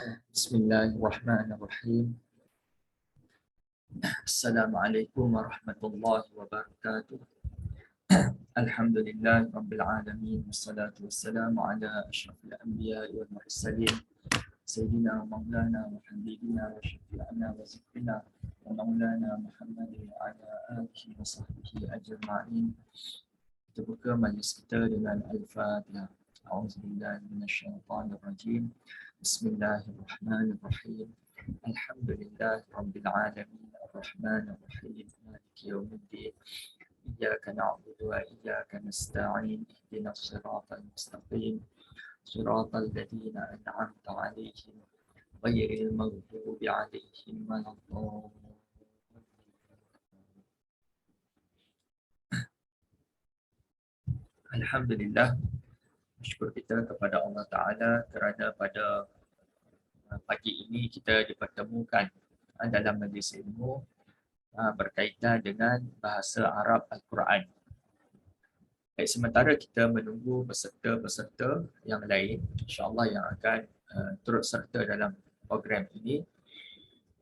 Bismillahirrahmanirrahim. Assalamualaikum warahmatullahi wabarakatuh. Alhamdulillah rabbil alamin wassalatu wassalamu ala asyrafil anbiya'i wal mursalin sayyidina wa maulana wa habibina wa syafi'ina wa zikrina wa maulana Muhammadin wa ala alihi wa sahbihi ajma'in. Kita buka majlis kita dengan Al-Fatihah. A'udzubillahi minasyaitonir rajim. Bismillahirrahmanirrahim. Alhamdulillah rabbil alamin arrahmanir rahim maliki yaumiddin. Iyyaka na'budu wa iyyaka nasta'in. Ihdinas siratal mustaqim. Siratal ladzina an'amta 'alaihim ghairil maghdubi 'alaihim waladdallin. Alhamdulillah, syukur kita kepada Allah Ta'ala kerana pada pagi ini kita dipertemukan dalam majlis ilmu berkaitan dengan bahasa Arab Al-Quran. Baik, sementara kita menunggu peserta-peserta yang lain, insyaAllah yang akan turut serta dalam program ini,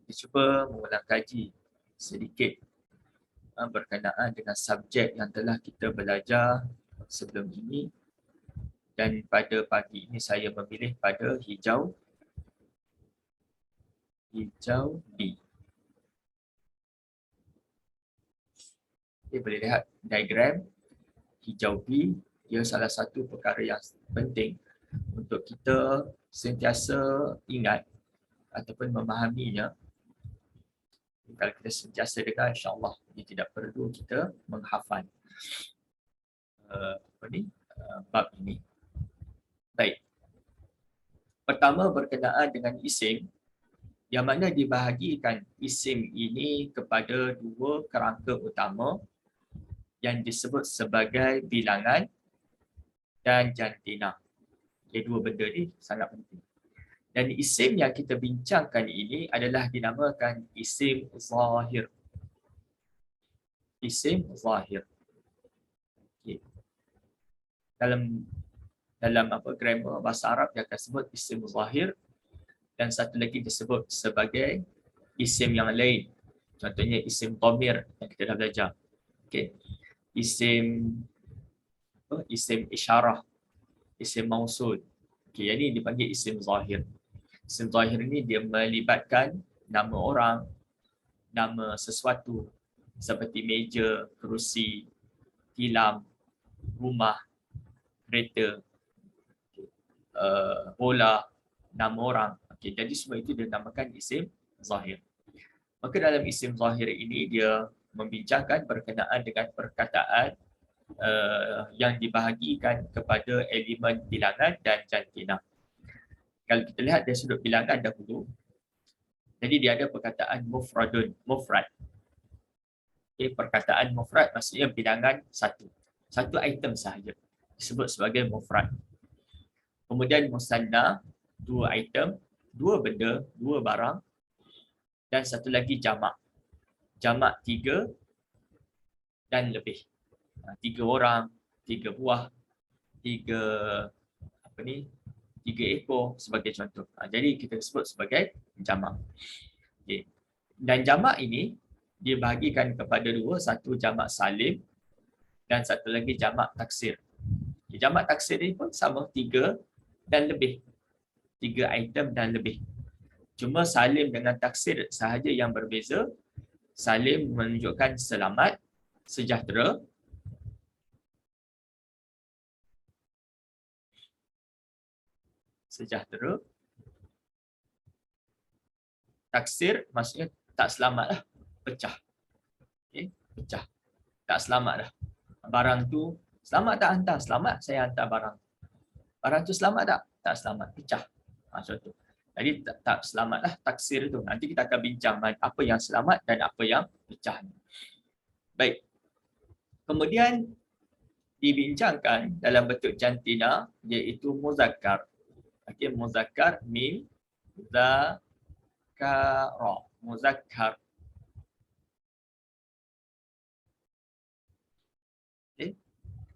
kita cuba mengulang kaji sedikit berkenaan dengan subjek yang telah kita belajar sebelum ini. Dan pada pagi ini saya memilih pada hijau B. Kita boleh lihat diagram hijau B. Dia salah satu perkara yang penting untuk kita sentiasa ingat ataupun memahaminya. Kalau kita sentiasa dengar, insyaAllah dia tidak perlu kita menghafal bab ini. Baik. Pertama berkenaan dengan isim, yang mana dibahagikan isim ini kepada dua kerangka utama yang disebut sebagai bilangan dan jantinah. Jadi dua benda ni sangat penting. Dan isim yang kita bincangkan ini adalah dinamakan isim zahir. Isim zahir. Okay. Dalam grammar bahasa Arab dia akan sebut isim zahir, dan satu lagi disebut sebagai isim yang lain. Contohnya isim dhamir yang kita dah belajar. Okay. Isim isyarah, isim mausul. Okay, yang ini dipanggil isim zahir. Isim zahir ini dia melibatkan nama orang, nama sesuatu seperti meja, kerusi, tilam, rumah, kereta, bola, nama orang. Okay, jadi semua itu dinamakan isim zahir. Maka dalam isim zahir ini dia membincangkan berkenaan dengan perkataan yang dibahagikan kepada elemen bilangan dan jantinah. Kalau kita lihat dari sudut bilangan dahulu, jadi dia ada perkataan mufradun, mufrad. Okay, perkataan mufrad maksudnya bilangan satu item sahaja, disebut sebagai mufrad. Kemudian musanna, dua item, dua benda, dua barang, dan satu lagi jamak. Jamak tiga dan lebih. Tiga orang, tiga buah, tiga ekor sebagai contoh. Jadi kita sebut sebagai jamak. Okay. Dan jamak ini dibahagikan kepada dua, satu jamak salim dan satu lagi jamak taksir. Okay. Jamak taksir ini pun sama, tiga dan lebih. Tiga item dan lebih. Cuma salim dengan taksir sahaja yang berbeza. Salim menunjukkan selamat, sejahtera. Sejahtera. Taksir maksudnya tak selamat lah, pecah. Okay? Pecah. Tak selamat dah. Barang tu selamat tak hantar? Selamat, saya hantar barang. Barang tu selamat tak? Tak selamat, pecah. Contoh. Jadi tak selamatlah taksir itu. Nanti kita akan bincang apa yang selamat dan apa yang pecah. Baik. Kemudian dibincangkan dalam bentuk jantina, iaitu muzakkar. Okey, muzakkar min zakara. Muzakkar. Okay.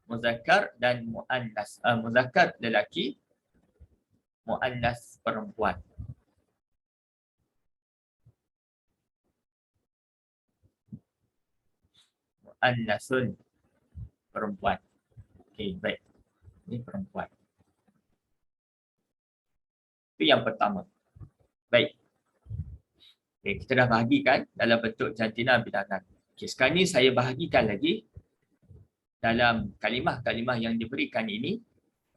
Muzakkar dan muannas. Muzakkar lelaki, muannas perempuan. muannasun, perempuan. Okey, baik. Ini perempuan. Itu yang pertama. Baik. Okay, kita dah bahagikan dalam bentuk jantina bilangan. Okay, sekarang ni saya bahagikan lagi dalam kalimah-kalimah yang diberikan ini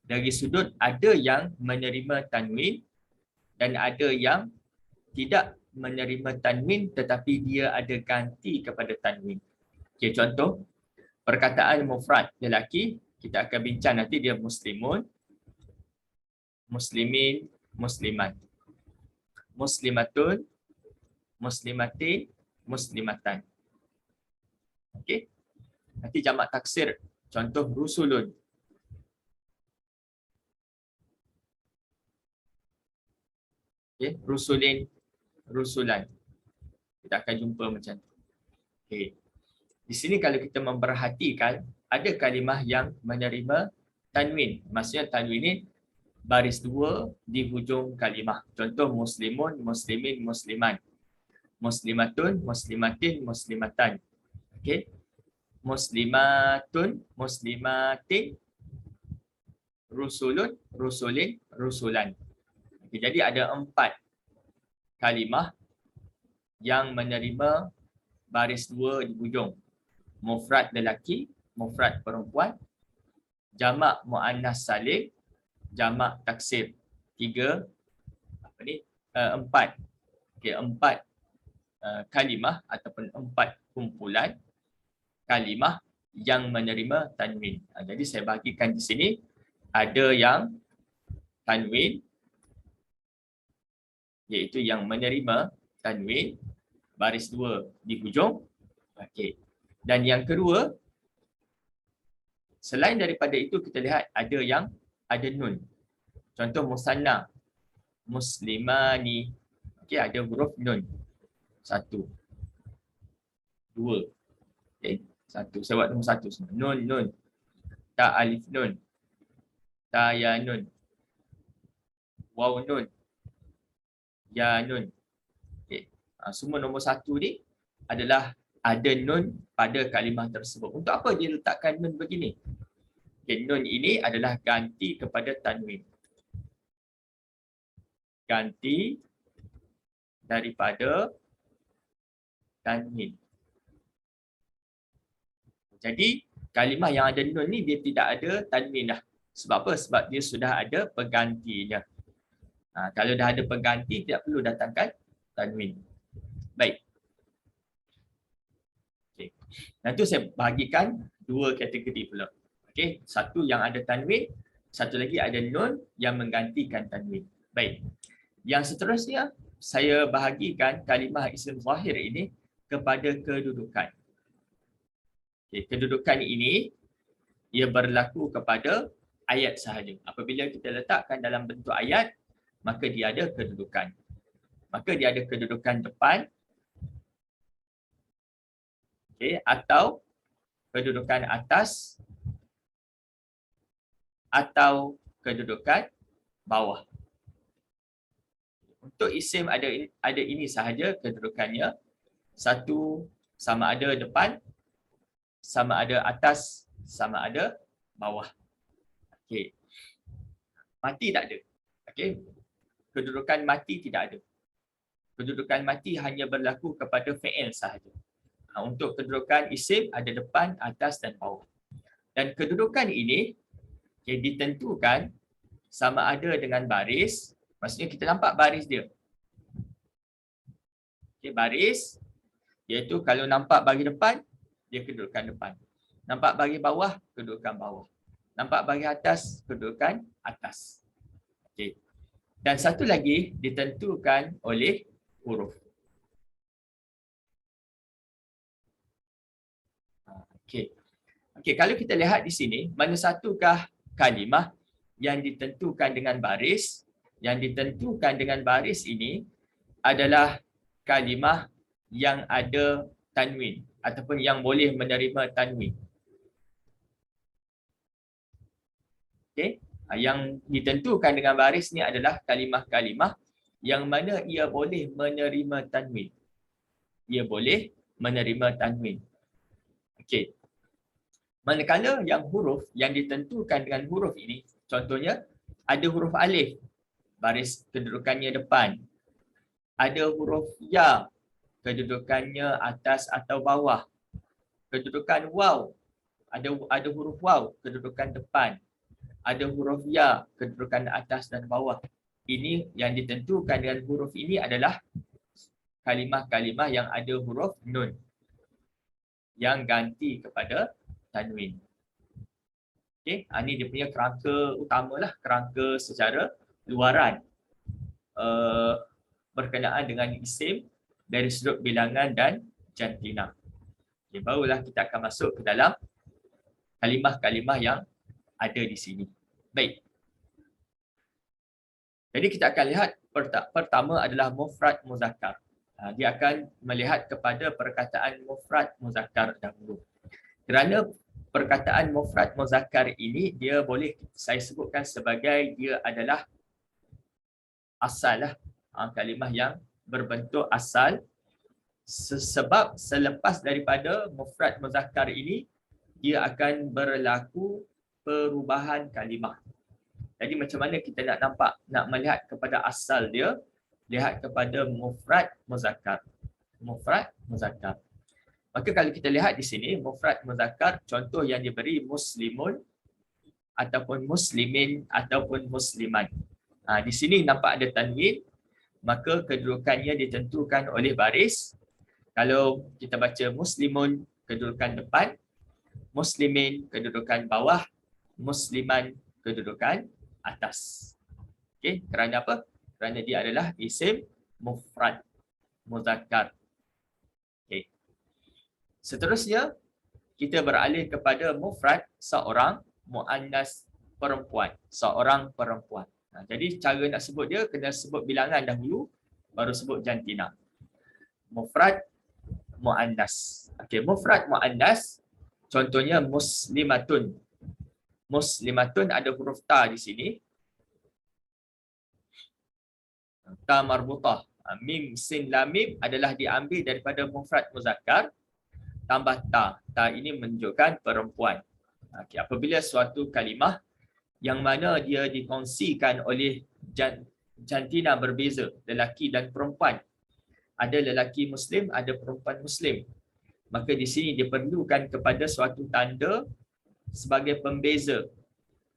dari sudut ada yang menerima tanwin dan ada yang tidak menerima tanwin tetapi dia ada ganti kepada tanwin. Okay, contoh perkataan mufrad lelaki kita akan bincang nanti dia muslimun, muslimin, muslimat, muslimatun, muslimatin, muslimatan. Okey. Nanti jamak taksir. Contoh rusulun. Okey, rusulin, rusulan. Kita akan jumpa macam tu. Okey. Di sini kalau kita memperhatikan ada kalimah yang menerima tanwin. Maksudnya tanwin ini baris dua di hujung kalimah. Contoh muslimun, muslimin, musliman. Muslimatun, muslimatin, muslimatan. Okey. Muslimatun, muslimatin, rusulun, rusulin, rusulan. Okey, jadi ada 4 kalimah yang menerima baris 2 di hujung. Mufrad lelaki, mufrad perempuan, jamak muannas salim, jamak taksir. 4. Okey, 4 kalimah ataupun 4 kumpulan kalimah yang menerima tanwin. Jadi saya bahagikan di sini ada yang tanwin iaitu yang menerima tanwin baris 2 di hujung. Okey. Dan yang kedua selain daripada itu kita lihat ada yang ada nun. Contoh musanna muslimani. Okey, ada huruf nun. 1 2. Okey, 1. Saya buat nombor 1 semua. Nun nun. Ta alif nun. Ta ya nun. Waw nun. Ya nun. Okey. Semua nombor 1 ni adalah ada nun pada kalimah tersebut. Untuk apa dia letakkan nun begini? Okay, nun ini adalah ganti kepada tanwin. Ganti daripada tanwin. Jadi kalimah yang ada nun ni dia tidak ada tanwin dah. Sebab apa? Sebab dia sudah ada penggantinya. Kalau dah ada pengganti tidak perlu datangkan tanwin. Baik. Okay. Nanti saya bahagikan 2 kategori pula. Okey, satu yang ada tanwin, satu lagi ada nun yang menggantikan tanwin. Baik. Yang seterusnya saya bahagikan kalimah isim zahir ini kepada kedudukan. Okey, kedudukan ini ia berlaku kepada ayat sahaja. Apabila kita letakkan dalam bentuk ayat, maka dia ada kedudukan. Maka dia ada kedudukan depan, okey, atau kedudukan atas atau kedudukan bawah. Untuk isim ada ini sahaja kedudukannya. Satu, sama ada depan, sama ada atas, sama ada bawah. Okey. Mati tak ada. Okey. Kedudukan mati tidak ada. Kedudukan mati hanya berlaku kepada fi'il sahaja. Untuk kedudukan isim ada depan, atas dan bawah. Dan kedudukan ini ditentukan sama ada dengan baris, maksudnya kita nampak baris dia. Okay, baris, iaitu kalau nampak bagi depan, dia kedudukan depan. Nampak bagi bawah, kedudukan bawah. Nampak bagi atas, kedudukan atas. Okay. Dan satu lagi ditentukan oleh huruf. Okay. Okay, kalau kita lihat di sini, mana satukah kalimah yang ditentukan dengan baris? Yang ditentukan dengan baris ini adalah kalimah yang ada tanwin ataupun yang boleh menerima tanwin. Okey, yang ditentukan dengan baris ni adalah kalimah-kalimah yang mana ia boleh menerima tanwin. Ia boleh menerima tanwin. Okey. Manakala yang huruf yang ditentukan dengan huruf ini, contohnya ada huruf alif, baris kedudukannya depan. Ada huruf ya, kedudukannya atas atau bawah. Kedudukan waw, ada huruf waw, kedudukan depan. Ada huruf ya, kedudukan atas dan bawah. Ini yang ditentukan dengan huruf ini adalah kalimah-kalimah yang ada huruf nun yang ganti kepada tanwin. Okey, ini dia punya kerangka utamalah, kerangka secara luaran berkenaan dengan isim dari sudut bilangan dan jantina. Okay, barulah kita akan masuk ke dalam kalimah-kalimah yang ada di sini. Baik. Jadi kita akan lihat pertama adalah mufrad muzakkar. Dia akan melihat kepada perkataan mufrad muzakkar dahulu. Kerana perkataan mufrad muzakkar ini dia boleh saya sebutkan sebagai dia adalah asal lah, kalimah yang berbentuk asal, sebab selepas daripada mufrad muzakkar ini dia akan berlaku perubahan kalimah. Jadi macam mana kita nak melihat kepada asal dia, lihat kepada mufrad muzakkar. Mufrad muzakkar. Maka kalau kita lihat di sini mufrad muzakkar, contoh yang diberi muslimun ataupun muslimin ataupun musliman. Di sini nampak ada tanwin, maka kedudukannya ditentukan oleh baris. Kalau kita baca muslimun, kedudukan depan, muslimin, kedudukan bawah, musliman, kedudukan atas. Okey, kerana apa? Kerana dia adalah isim mufrad muzakkar. Okey. Seterusnya kita beralih kepada mufrad seorang muannas perempuan, seorang perempuan. Jadi cara nak sebut dia kena sebut bilangan dahulu baru sebut jantina. Mufrad muannas. Okey, mufrad muannas contohnya muslimatun. Muslimatun ada huruf ta di sini. Ta marbutah. Mim, sin, lam, mim adalah diambil daripada mufrad muzakkar tambah ta. Ta ini menunjukkan perempuan. Okay, apabila suatu kalimah yang mana dia dikongsikan oleh jantina berbeza, lelaki dan perempuan. Ada lelaki muslim, ada perempuan muslim. Maka di sini diperlukan kepada suatu tanda sebagai pembeza.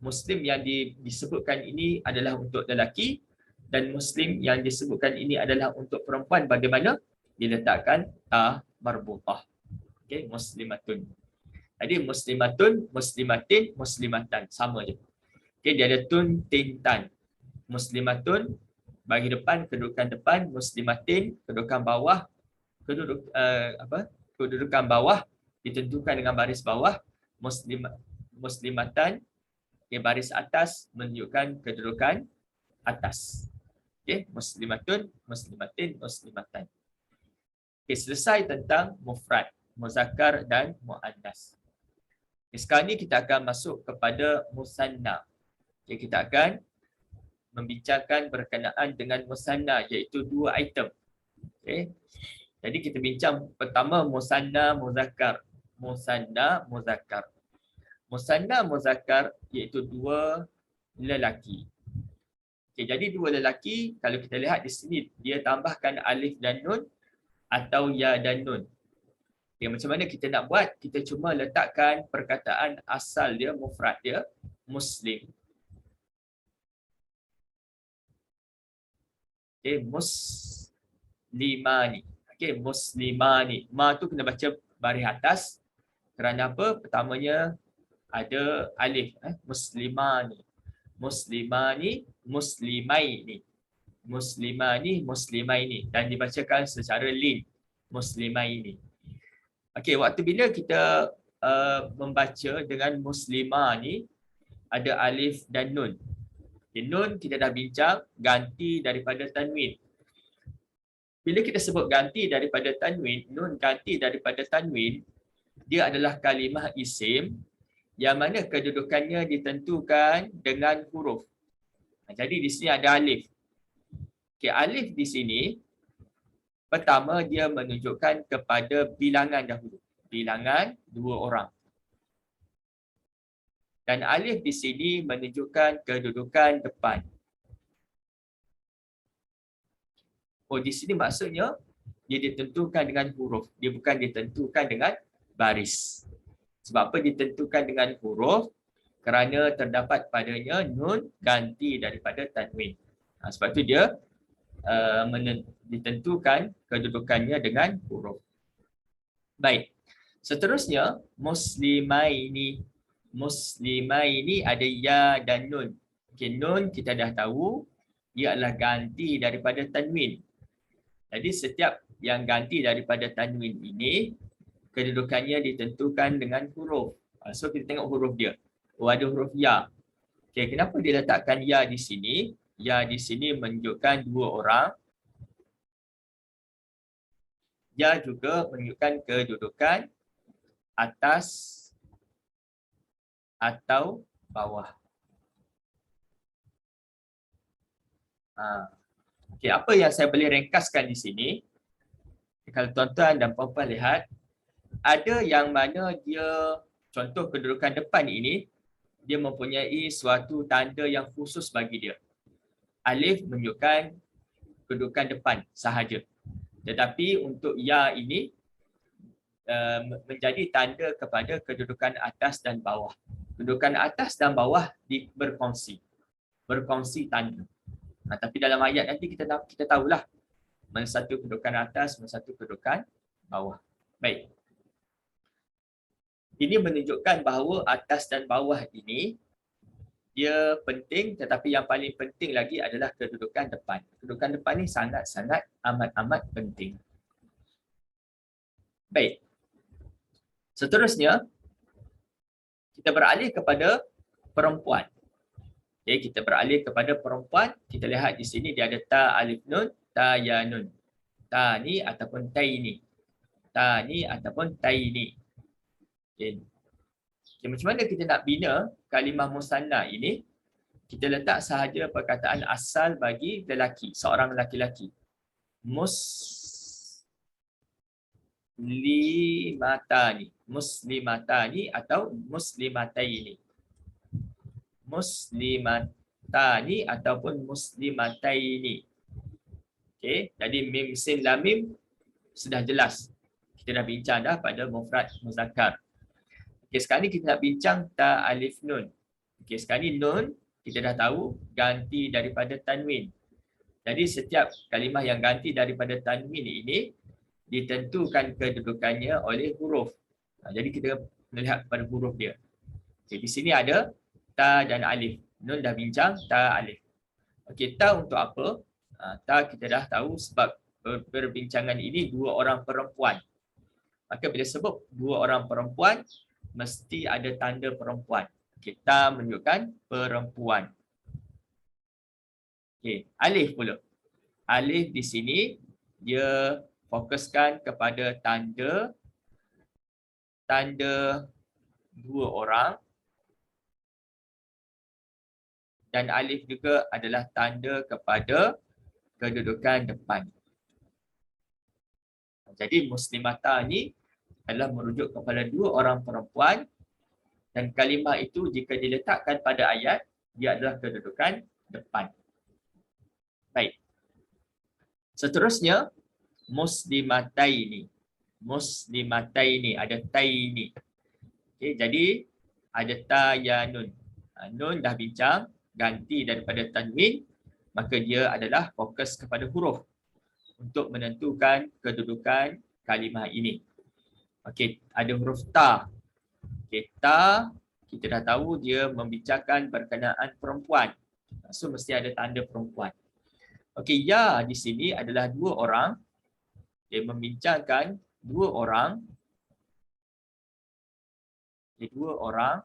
Muslim yang disebutkan ini adalah untuk lelaki dan muslim yang disebutkan ini adalah untuk perempuan. Bagaimana? Diletakkan ta marbutah. Okey, muslimatun. Jadi muslimatun, muslimatin, muslimatan sama je. Okey, dia ada tun, tin, tan. Muslimatun bagi depan, kedudukan depan, muslimatin, kedudukan bawah, kedudukan bawah ditentukan dengan baris bawah, muslimatan, baris atas menunjukkan kedudukan atas. Okey, muslimatun, muslimatin, muslimatan. Okey, selesai tentang mufrad, muzakkar dan muannas. Sekarang ni kita akan masuk kepada musanna. Okay, kita akan membincangkan berkenaan dengan musanna, iaitu dua item. Okay. Jadi kita bincang pertama musanna muzakkar. Musanna muzakkar. Musanna muzakkar iaitu dua lelaki. Okay, jadi dua lelaki, kalau kita lihat di sini, dia tambahkan alif dan nun atau ya dan nun. Okay, macam mana kita nak buat? Kita cuma letakkan perkataan asal dia, mufrad dia, muslim. Okay, muslimani. Okay, muslimani. Ma tu kena baca baris atas. Kerana apa? Pertamanya ada alif. Muslimani. Muslimani, muslimaini. Muslimani, muslimaini. Dan dibacakan secara lin. Muslimaini. Okey, waktu bila kita membaca dengan muslimah ni ada alif dan nun. Okay, nun kita dah bincang ganti daripada tanwin. Bila kita sebut ganti daripada tanwin, nun ganti daripada tanwin, dia adalah kalimah isim yang mana kedudukannya ditentukan dengan huruf. Jadi di sini ada alif. Okey, alif di sini pertama, dia menunjukkan kepada bilangan dahulu. Bilangan dua orang. Dan alif di sini menunjukkan kedudukan depan. Oh, di sini maksudnya dia ditentukan dengan huruf. Dia bukan ditentukan dengan baris. Sebab apa ditentukan dengan huruf? Kerana terdapat padanya nun ganti daripada tanwin. Sebab itu dia ditentukan kedudukannya dengan huruf. Baik. Seterusnya, muslimaini. Muslimaini ada ya dan nun. Okay, nun kita dah tahu dia adalah ganti daripada tanwin. Jadi setiap yang ganti daripada tanwin ini kedudukannya ditentukan dengan huruf. So kita tengok huruf dia. Oh, ada huruf ya. Okay, kenapa dia letakkan ya di sini? Ya di sini menunjukkan dua orang. Ya juga menunjukkan kedudukan atas atau bawah. Okay, apa yang saya boleh ringkaskan di sini? Kalau tuan-tuan dan puan-puan lihat, ada yang mana dia, contoh kedudukan depan ini, dia mempunyai suatu tanda yang khusus bagi dia. Alif menunjukkan kedudukan depan sahaja. Tetapi untuk ya ini menjadi tanda kepada kedudukan atas dan bawah. Kedudukan atas dan bawah berkongsi tanda. Tapi dalam ayat nanti kita tahulah mana satu kedudukan atas, mana satu kedudukan bawah. Baik. Ini menunjukkan bahawa atas dan bawah ini dia penting, tetapi yang paling penting lagi adalah kedudukan depan. Kedudukan depan ini sangat-sangat amat penting. Baik. Seterusnya, kita beralih kepada perempuan. Okay, kita beralih kepada perempuan. Kita lihat di sini dia ada ta, alif, nun, ta, ya, nun. Ta ni ataupun tai ni. Ta ni ataupun tai ni. Okay. Macam mana kita nak bina kalimah musanna ini? Kita letak sahaja perkataan asal bagi lelaki, seorang lelaki-lelaki. Muslimatani. Muslimatani atau muslimataini. Muslimatani ataupun muslimataini. Okey, jadi mim sin lam mim sudah jelas. Kita dah bincang dah pada mufrad muzakkar. Okey, sekarang ni kita nak bincang ta alif nun. Okey, sekarang ni nun kita dah tahu ganti daripada tanwin. Jadi setiap kalimah yang ganti daripada tanwin ini ditentukan kedudukannya oleh huruf. Jadi kita melihat pada huruf dia. Okey, di sini ada ta dan alif. Nun dah bincang ta alif. Okey, ta untuk apa? Ta kita dah tahu sebab perbincangan ini dua orang perempuan. Maka bila sebut dua orang perempuan, mesti ada tanda perempuan. Kita menunjukkan perempuan. Okey, alif pula. Alif di sini dia fokuskan kepada tanda dua orang, dan alif juga adalah tanda kepada kedudukan depan. Jadi muslimata ni adalah merujuk kepada dua orang perempuan, dan kalimah itu jika diletakkan pada ayat, dia adalah kedudukan depan. Baik. Seterusnya, muslimataini. Muslimataini, ada taini. Okay, jadi ada ta, ya, nun. Nun dah bincang, ganti daripada tanwin, maka dia adalah fokus kepada huruf untuk menentukan kedudukan kalimah ini. Okey, ada huruf ta. Okey, ta kita dah tahu dia membicarakan berkenaan perempuan. So mesti ada tanda perempuan. Okey, ya di sini adalah dua orang. Dia membincangkan dua orang. Dua orang.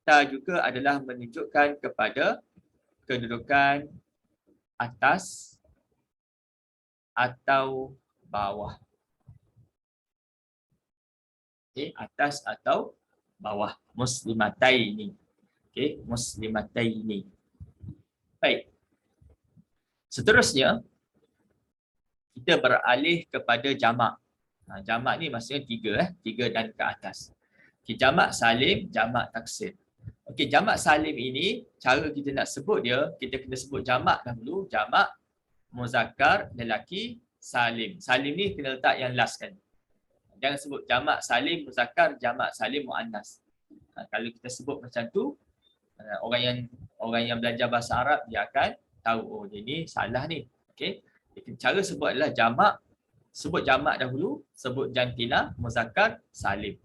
Ta juga adalah menunjukkan kepada kedudukan atas atau bawah. Okay, atas atau bawah. Muslimataini. Okay, muslimataini. Baik. Seterusnya, kita beralih kepada jamak. Jamak ni maksudnya tiga dan ke atas. Okay, jamak salim, jamak taksir. Okey, jamak salim ini cara kita nak sebut dia, kita kena sebut jamak dahulu, jamak muzakkar lelaki salim. Salim ni kena letak yang last kan. Jangan sebut jamak salim muzakkar, jamak salim muannas. Kalau kita sebut macam tu, orang yang belajar bahasa Arab dia akan tahu oh dia ni salah ni. Okey. Cara sebut adalah jamak, sebut jamak dahulu, sebut jantina muzakkar salim.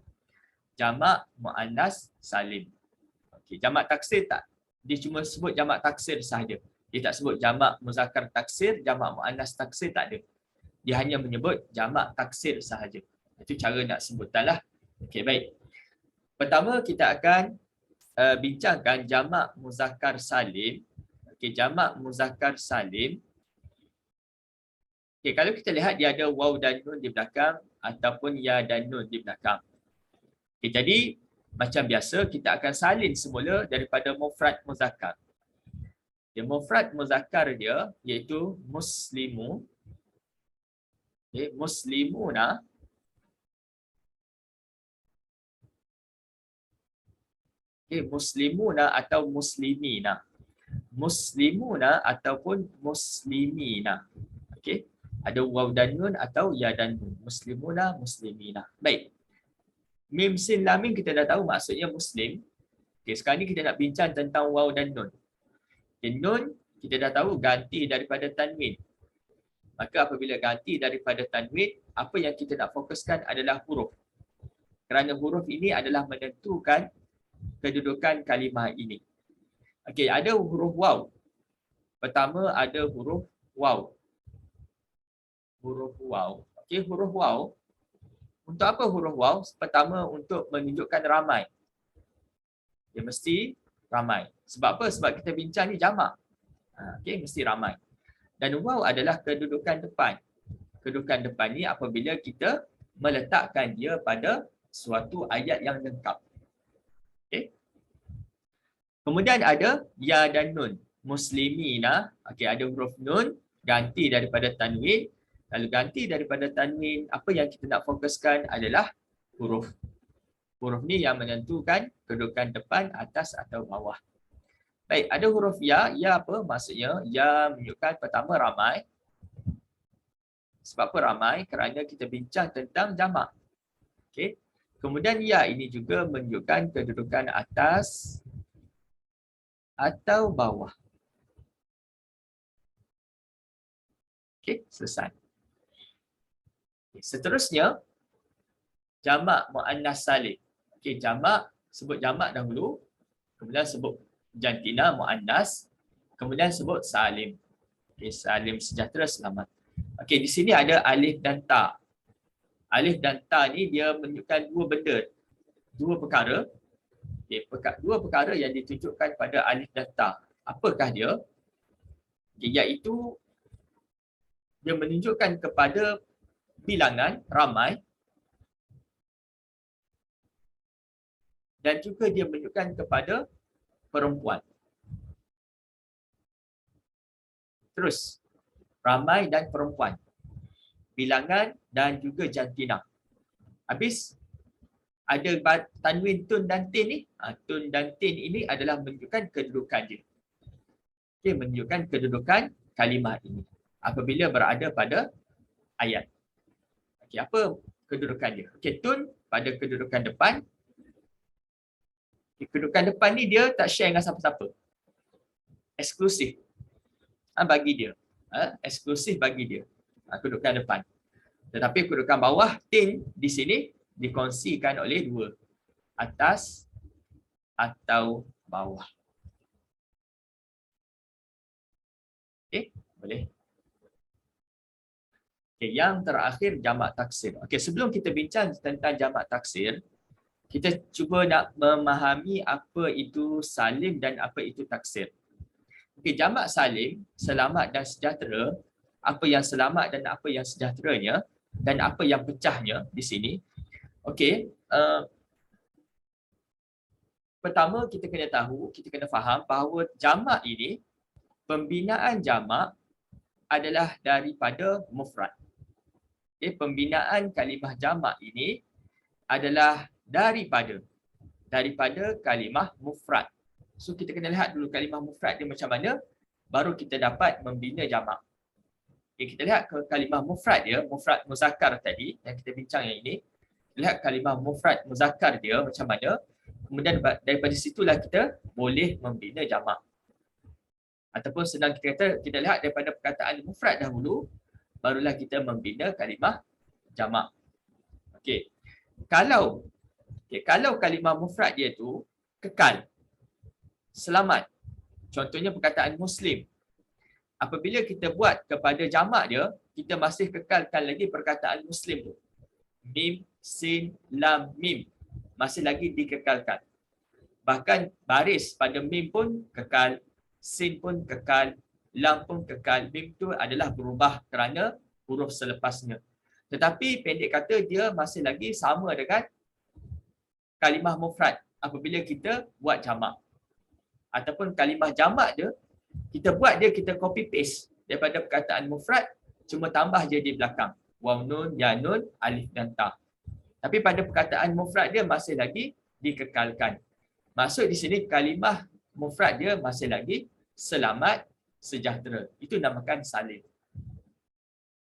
Jamak muannas salim. Okey, jamak taksir tak. Dia cuma sebut jamak taksir sahaja. Dia tak sebut jamak muzakkar taksir, jamak muannas taksir, tak ada. Dia hanya menyebut jamak taksir sahaja. Itu cara nak sebutanlah. Okey, baik. Pertama kita akan bincangkan jamak muzakkar salim. Okey, jamak muzakkar salim. Okey, kalau kita lihat dia ada waw dan nun di belakang ataupun ya dan nun di belakang. Okey, jadi macam biasa kita akan salin semula daripada mufrad muzakkar. Dia mufrad muzakkar dia iaitu muslimu. Okey, muslimuna. Okay, muslimuna atau muslimina. Muslimuna ataupun muslimina. Okey. Ada waw dan nun atau ya dan nun. Muslimuna, muslimina. Baik. Mim sin lam mim kita dah tahu maksudnya muslim. Okey, sekarang ni kita nak bincang tentang waw dan nun. Okay, nun kita dah tahu ganti daripada tanwin. Maka apabila ganti daripada tanwin, apa yang kita nak fokuskan adalah huruf. Kerana huruf ini adalah menentukan kedudukan kalimah ini. Okey, ada huruf waw. Pertama ada huruf waw. Huruf waw. Okey, huruf waw. Untuk apa huruf waw? Pertama untuk menunjukkan ramai. Dia mesti ramai. Sebab apa? Sebab kita bincang ni jamak. Okey, mesti ramai. Dan waw adalah kedudukan depan. Kedudukan depan ni apabila kita meletakkan dia pada suatu ayat yang lengkap. Okay. Kemudian ada ya dan nun. Muslimina. Okay, ada huruf nun ganti daripada tanwin. Lalu ganti daripada tanwin, apa yang kita nak fokuskan adalah huruf. Huruf ni yang menentukan kedudukan depan, atas atau bawah. Baik, ada huruf ya. Ya apa maksudnya? Ya menunjukkan pertama ramai. Sebab apa ramai? Kerana kita bincang tentang jamak. Okay. Kemudian ya ini juga menunjukkan kedudukan atas atau bawah. Okey, selesai. Okay, seterusnya jamak muannas salim. Okey, jamak sebut jamak dahulu, kemudian sebut jantina muannas, kemudian sebut salim. Okey, salim sejahtera selamat. Okey, di sini ada alif dan ta. Alif dan ta ni dia menunjukkan dua benda, dua perkara. Okay, dua perkara yang ditunjukkan pada alif dan ta. Apakah dia? Okay, iaitu dia menunjukkan kepada bilangan ramai dan juga dia menunjukkan kepada perempuan. Terus, ramai dan perempuan. Bilangan dan juga jantina. Habis ada tanwin tun dan tin ni. Tun dan tin ini adalah menunjukkan kedudukan dia. Okay, menunjukkan kedudukan kalimah ini apabila berada pada ayat. Okay, apa kedudukan dia? Okay, tun pada kedudukan depan. Okay, kedudukan depan ni dia tak share dengan siapa-siapa. Eksklusif. Bagi dia. Eksklusif bagi dia. Kedudukan depan. Tetapi kedudukan bawah tin di sini dikongsikan oleh dua. Atas atau bawah. Okey, boleh. Okey, yang terakhir jamak taksir. Okey, sebelum kita bincang tentang jamak taksir, kita cuba nak memahami apa itu salim dan apa itu taksir. Okey, jamak salim, selamat dan sejahtera. Apa yang selamat dan apa yang sejahteranya dan apa yang pecahnya di sini. Okey, pertama kita kena tahu, kita kena faham bahawa jamak ini, pembinaan jamak adalah daripada mufrad. Okay, pembinaan kalimah jamak ini adalah daripada. daripada kalimah mufrad. So kita kena lihat dulu kalimah mufrad dia macam mana, baru kita dapat membina jamak. Okay, kita lihat ke kalimah mufrad dia, mufrad muzakkar tadi yang kita bincang yang ini. Lihat kalimah mufrad muzakkar dia macam mana. Kemudian daripada situlah kita boleh membina jamak. Ataupun senang kita kata, kita lihat daripada perkataan mufrad dahulu, barulah kita membina kalimah jamak. Okey. Kalau kalimah mufrad dia tu kekal, selamat. Contohnya perkataan muslim. Apabila kita buat kepada jamak dia, kita masih kekalkan lagi perkataan muslim tu. Mim, sin, lam, mim. Masih lagi dikekalkan. Bahkan baris pada mim pun kekal, sin pun kekal, lam pun kekal. Mim tu adalah berubah kerana huruf selepasnya. Tetapi pendek kata dia masih lagi sama dengan kalimah mufrad apabila kita buat jamak. Ataupun kalimah jamak dia, kita buat dia, kita copy paste daripada perkataan mufrad, cuma tambah je di belakang. Waw, nun, ya, nun, alif dan ta. Tapi pada perkataan mufrad dia masih lagi dikekalkan. Maksud di sini kalimah mufrad dia masih lagi selamat, sejahtera. Itu namakan salim.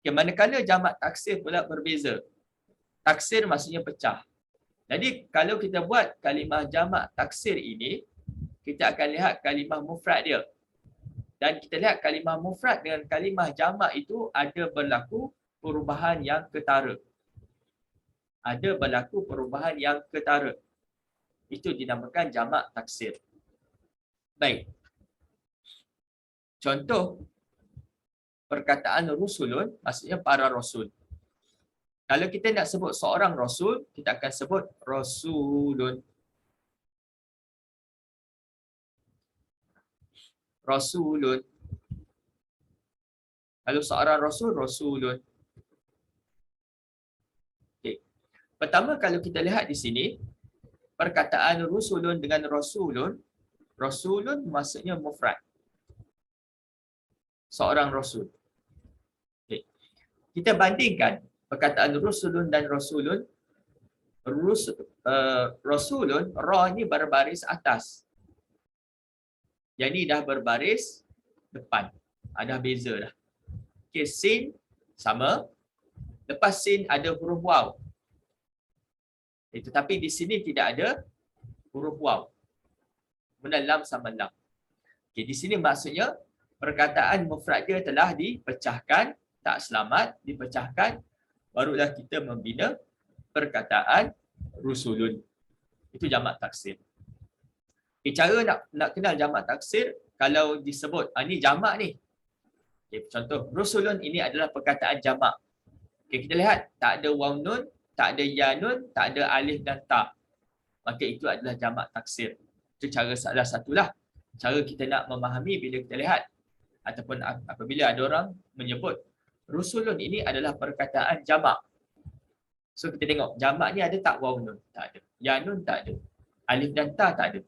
Okay, manakala jamak taksir pula berbeza. Taksir maksudnya pecah. Jadi kalau kita buat kalimah jamak taksir ini, kita akan lihat kalimah mufrad dia. Dan kita lihat kalimah mufrad dengan kalimah jamak itu ada berlaku perubahan yang ketara. Ada berlaku perubahan yang ketara. Itu dinamakan jamak taksir. Baik. Contoh perkataan rusulun maksudnya para rasul. Kalau kita nak sebut seorang rasul, kita akan sebut rasulun. Rasulun. Kalau seorang rasul, rasulun. Okay. Pertama kalau kita lihat di sini, perkataan rusulun dengan rasulun, rasulun maksudnya mufrad. Seorang rasul. Okay. Kita bandingkan perkataan rusulun dan rasulun. Rasulun, ra ni berbaris atas. Yang ni dah berbaris depan. Ada beza dah. Okay, sin sama. Lepas sin ada huruf waw. Tetapi di sini tidak ada huruf waw. Kemudian lam sama lam. Okay, di sini maksudnya perkataan mufrad dia telah dipecahkan, tak selamat, dipecahkan, barulah kita membina perkataan rusulun. Itu jamak taksir. Cara nak kenal jamak taksir, kalau disebut, ni jamak ni. Okay, contoh, rusulun ini adalah perkataan jamak. Okay, kita lihat, tak ada waw nun, tak ada ya nun, tak ada alif dan ta. Maka itu adalah jamak taksir. Itu cara salah satulah. Cara kita nak memahami bila kita lihat. Ataupun apabila ada orang menyebut, rusulun ini adalah perkataan jamak. So kita tengok, jamak ni ada tak waw nun? Tak ada. Ya nun tak ada. Alif dan ta tak ada.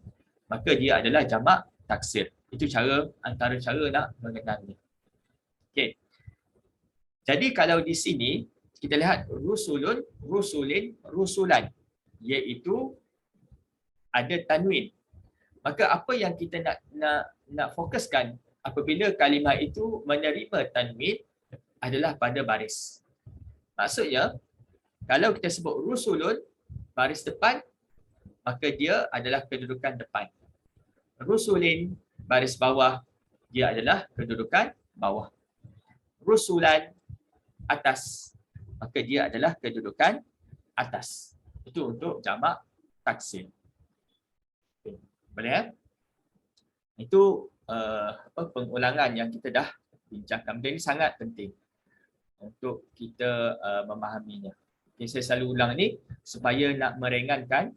Maka dia adalah jamak taksir. Itu antara cara nak mengenalnya. Okey. Jadi kalau di sini kita lihat rusulun, rusulin, rusulan, iaitu ada tanwin. Maka apa yang kita nak fokuskan apabila kalimah itu menerima tanwin adalah pada baris. Maksudnya kalau kita sebut rusulun baris depan, maka dia adalah kedudukan depan. Rusulin baris bawah, dia adalah kedudukan bawah. Rusulan atas, maka dia adalah kedudukan atas. Itu untuk jamak taksir. Boleh ya? Itu pengulangan yang kita dah bincangkan. Benda ini sangat penting untuk kita memahaminya. Okay, saya selalu ulang ni supaya nak meringankan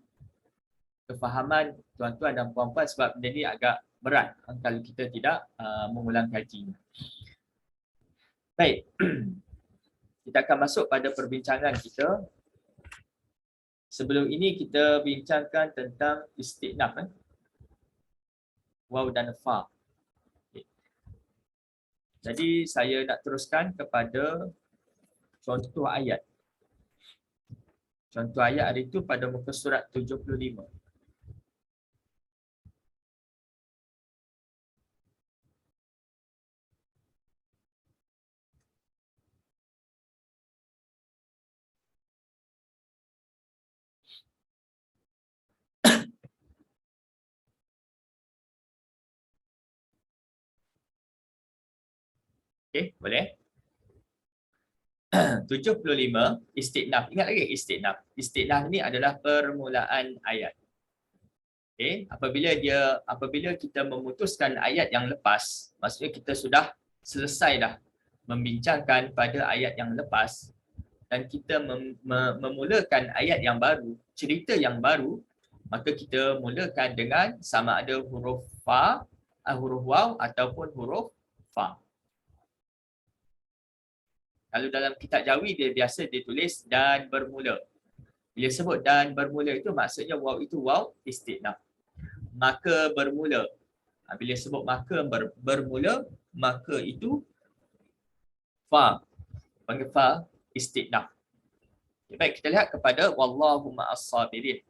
kefahaman tuan-tuan dan puan-puan sebab benda ni agak berat kalau kita tidak mengulang kajinya. Baik. Kita akan masuk pada perbincangan kita. Sebelum ini kita bincangkan tentang istinaf. Waw dan fa. Okay. Jadi saya nak teruskan kepada contoh ayat. Contoh ayat hari itu pada muka surat 75. Okey, boleh. 75 istiqnaf. Ingat lagi istiqnaf. Istiqnaf ni adalah permulaan ayat. Okey, apabila kita memutuskan ayat yang lepas, maksudnya kita sudah selesai dah membincangkan pada ayat yang lepas dan kita memulakan ayat yang baru, cerita yang baru, maka kita mulakan dengan sama ada huruf fa, huruf waw ataupun huruf fa. Kalau dalam kitab Jawi dia biasa ditulis dan bermula. Bila sebut dan bermula itu maksudnya waw itu waw istiqnaf. Maka bermula. Bila sebut maka bermula, maka itu fa. Panggil fa istiqnaf. Okay, baik, kita lihat kepada wallahu ma'as sabirin.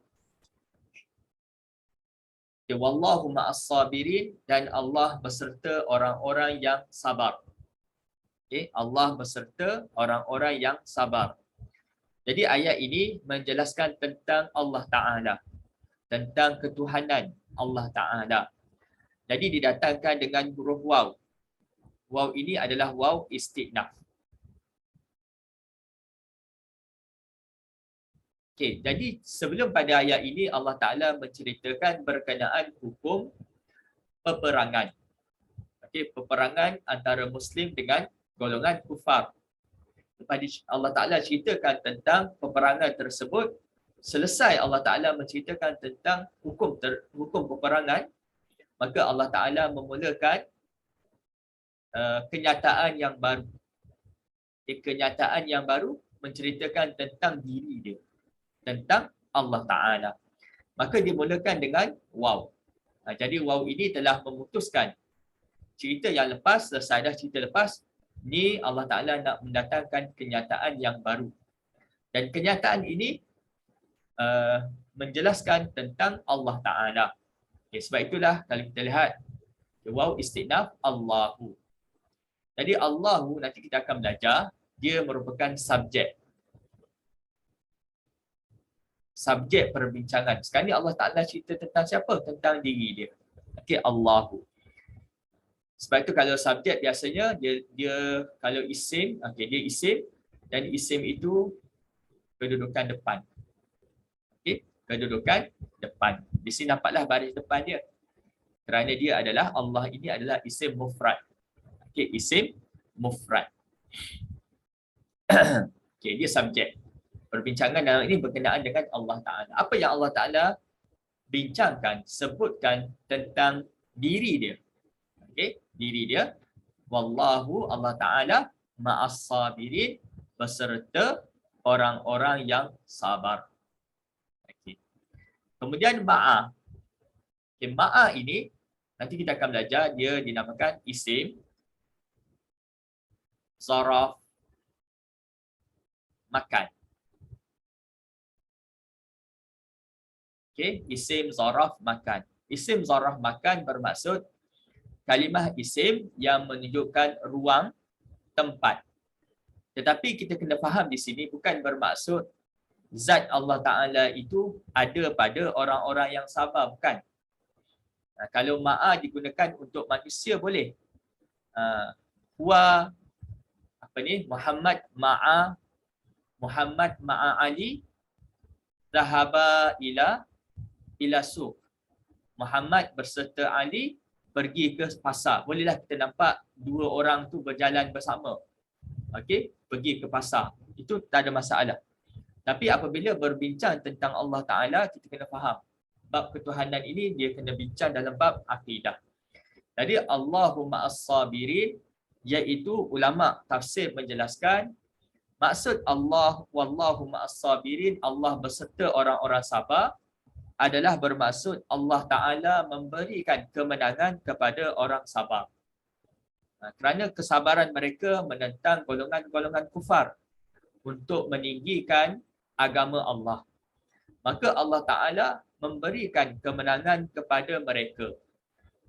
Okay, wallahu ma'as sabirin, dan Allah beserta orang-orang yang sabar. Okay, Allah beserta orang-orang yang sabar. Jadi ayat ini menjelaskan tentang Allah Ta'ala, tentang ketuhanan Allah Ta'ala. Jadi didatangkan dengan huruf waw. Waw ini adalah waw istiqnaf. Okay, jadi sebelum pada ayat ini Allah Ta'ala menceritakan berkenaan hukum peperangan. Okay, peperangan antara Muslim dengan golongan kufar. Lepas Allah Ta'ala ceritakan tentang peperangan tersebut, selesai Allah Ta'ala menceritakan tentang hukum peperangan, maka Allah Ta'ala memulakan kenyataan yang baru. Kenyataan yang baru menceritakan tentang diri dia, tentang Allah Ta'ala. Maka dimulakan dengan waw. Jadi waw ini telah memutuskan cerita yang lepas, selesai dah cerita lepas, ni Allah Ta'ala nak mendatangkan kenyataan yang baru. Dan kenyataan ini menjelaskan tentang Allah Ta'ala. Okay, sebab itulah kalau kita lihat waw istiqnaf Allahu. Jadi Allahu nanti kita akan belajar, dia merupakan subjek. Subjek perbincangan. Sekarang ni Allah Ta'ala cerita tentang siapa? Tentang diri dia. Okay, Allahu. Sebab itu kalau subjek biasanya dia kalau isim, okey, dia isim, dan isim itu kedudukan depan. Okey, kedudukan depan. Di sini nampaklah baris depan dia. Kerana dia adalah Allah ini adalah isim mufrad. Okey, isim mufrad. Okey, dia subjek. Perbincangan dalam ini berkenaan dengan Allah Ta'ala. Apa yang Allah Ta'ala bincangkan, sebutkan tentang diri dia. Okey, diri dia. Wallahu, Allah Ta'ala ma'as sabirin, beserta orang-orang yang sabar. Okay. Kemudian ma'a. Okay, ma'a ini nanti kita akan belajar, dia dinamakan isim, zaraf, makan. Okay, isim zaraf makan. Isim zaraf makan bermaksud kalimah isim yang menunjukkan ruang, tempat. Tetapi kita kena faham di sini bukan bermaksud zat Allah Ta'ala itu ada pada orang-orang yang sabar, bukan. Kalau ma'a digunakan untuk manusia boleh. Huwa Muhammad ma'a Ali zahaba ila suq. Muhammad berserta Ali pergi ke pasar. Bolehlah kita nampak dua orang tu berjalan bersama. Okey, pergi ke pasar. Itu tak ada masalah. Tapi apabila berbincang tentang Allah Ta'ala, kita kena faham. Bab ketuhanan ini dia kena bincang dalam bab akidah. Jadi Allahu ma'as sabirin, iaitu ulama tafsir menjelaskan maksud Allah wallahu ma'as sabirin, Allah beserta orang-orang sabar, adalah bermaksud Allah Ta'ala memberikan kemenangan kepada orang sabar. Kerana kesabaran mereka menentang golongan-golongan kufar untuk meninggikan agama Allah. Maka Allah Ta'ala memberikan kemenangan kepada mereka,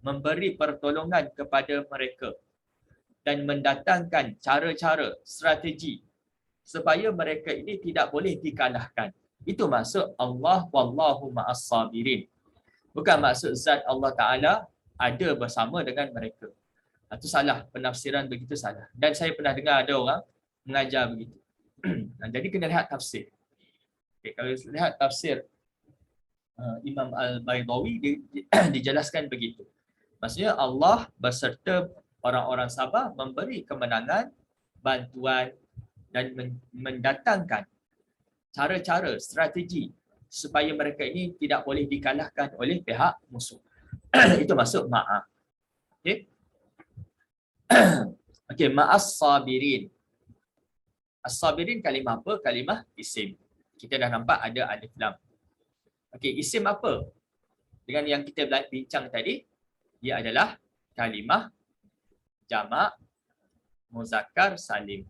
memberi pertolongan kepada mereka, dan mendatangkan cara-cara, strategi supaya mereka ini tidak boleh dikalahkan. Itu maksud Allah wallahu ma'as sabirin. Bukan maksud zat Allah Ta'ala ada bersama dengan mereka. Itu salah, penafsiran begitu salah. Dan saya pernah dengar ada orang mengajar begitu. Jadi kena lihat tafsir. Okay, kalau lihat tafsir Imam Al-Baydawi dijelaskan begitu. Maksudnya Allah beserta orang-orang sabar memberi kemenangan, bantuan dan mendatangkan cara-cara, strategi supaya mereka ini tidak boleh dikalahkan oleh pihak musuh. Itu masuk ma'a. Okey. Okey, ma'as sabirin. As-sabirin kalimah apa? Kalimah isim. Kita dah nampak ada alif lam. Okey, isim apa? Dengan yang kita bincang tadi, dia adalah kalimah jamak muzakkar salim.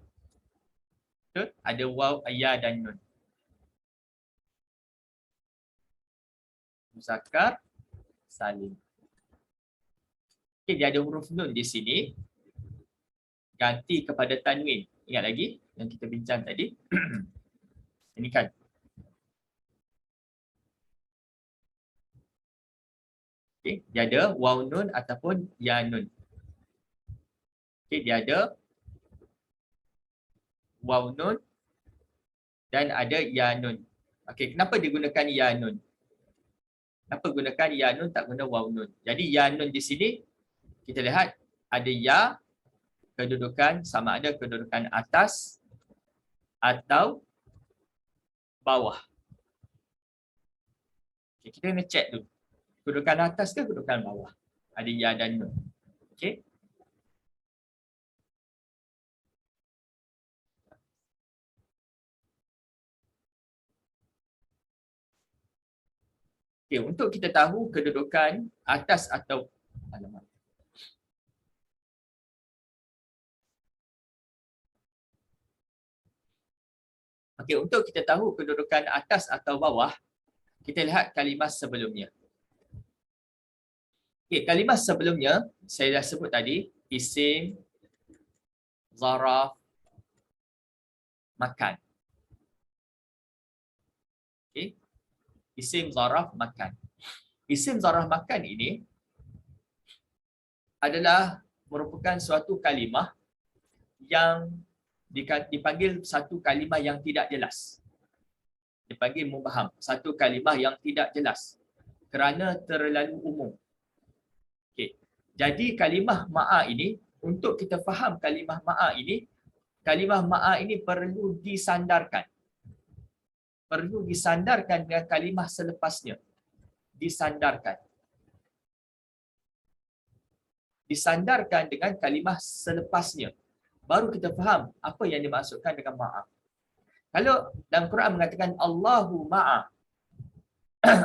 Betul? Ada waw, ya dan nun. Muzakkar salim. Okey, dia ada huruf nun di sini. Ganti kepada tanwin. Ingat lagi yang kita bincang tadi? Ini kan. Okay, dia ada waw nun ataupun ya nun. Okay, dia ada waw nun dan ada ya nun. Okay, kenapa digunakan ya nun? Kenapa gunakan ya nun tak guna waw nun? Jadi ya nun di sini kita lihat ada ya, kedudukan sama ada kedudukan atas atau bawah. Okay, kita kena check dulu. Kedudukan atas ke kedudukan bawah? Ada ya dan nun. Okey. Okey, untuk kita tahu kedudukan atas atau alamat. Okey, untuk kita tahu kedudukan atas atau bawah, kita lihat kalimah sebelumnya. Okey, kalimah sebelumnya saya dah sebut tadi, isim, zaraf, makan. Okey. Isim, zaraf, makan. Isim, zaraf, makan ini adalah merupakan suatu kalimah yang dipanggil satu kalimah yang tidak jelas. Dipanggil mubham, satu kalimah yang tidak jelas kerana terlalu umum. Okey. Jadi kalimah ma'a ini, untuk kita faham kalimah ma'a ini perlu disandarkan. Perlu disandarkan dengan kalimah selepasnya. Disandarkan. Disandarkan dengan kalimah selepasnya. Baru kita faham apa yang dimaksudkan dengan ma'a. Kalau dalam Quran mengatakan Allahu ma'a,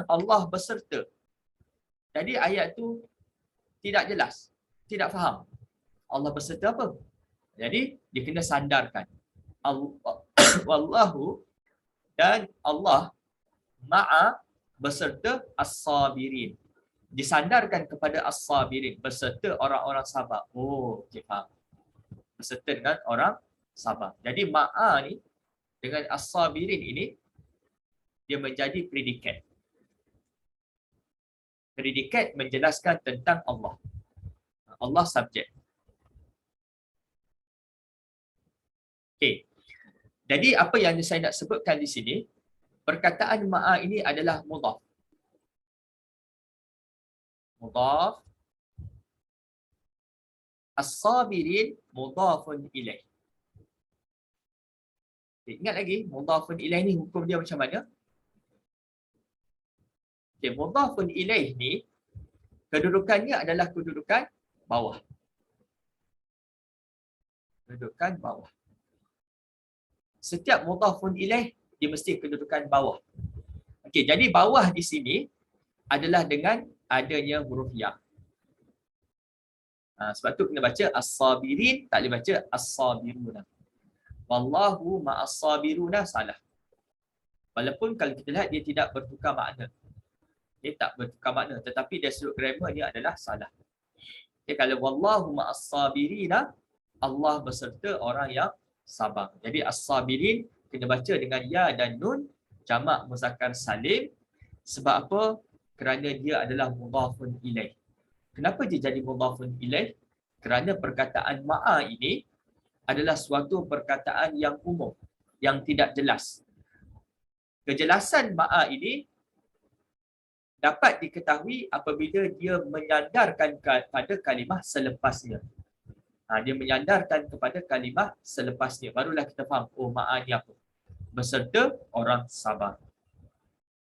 Allah beserta. Jadi ayat tu tidak jelas, tidak faham. Allah beserta apa? Jadi dia kena sandarkan. Wallahu dan Allah ma'a beserta as-sabirin. Disandarkan kepada as-sabirin beserta orang-orang sabar. Oh, okey faham. Beserta dengan orang sabar. Jadi ma'a ni dengan as-sabirin ini dia menjadi predikat. Predikat menjelaskan tentang Allah. Allah subjek. Okey. Jadi apa yang saya nak sebutkan di sini, perkataan ma'a ini adalah mudhaf. Mudhaf. As-sabirin mudhafun ilaih. Okay, ingat lagi, mudhafun ilaih ni hukum dia macam mana? Okay, mudhafun ilaih ni kedudukannya adalah kedudukan bawah. Kedudukan bawah. Setiap mudhafun ilaih dia mesti kedudukan bawah. Okey, jadi bawah di sini adalah dengan adanya huruf ya. Sebab tu kena baca as-sabirin, tak boleh baca as-sabiruna. Wallahu ma'as-sabiruna salah. Walaupun kalau kita lihat dia tidak bertukar makna. Dia tak bertukar makna, tetapi dari sudut grammar dia adalah salah. Okay, kalau wallahu ma'as-sabirina, Allah beserta orang yang sabar. Jadi as-sabirin kena baca dengan ya dan nun, jamak muzakkar salim. Sebab apa? Kerana dia adalah mudhafun ilaih. Kenapa dia jadi mudhafun ilaih? Kerana perkataan ma'a ini adalah suatu perkataan yang umum, yang tidak jelas. Kejelasan ma'a ini dapat diketahui apabila dia menyandarkan pada kalimah selepasnya. Dia menyandarkan kepada kalimah selepasnya. Barulah kita faham, oh ma'a ni apa. Beserta orang sabar.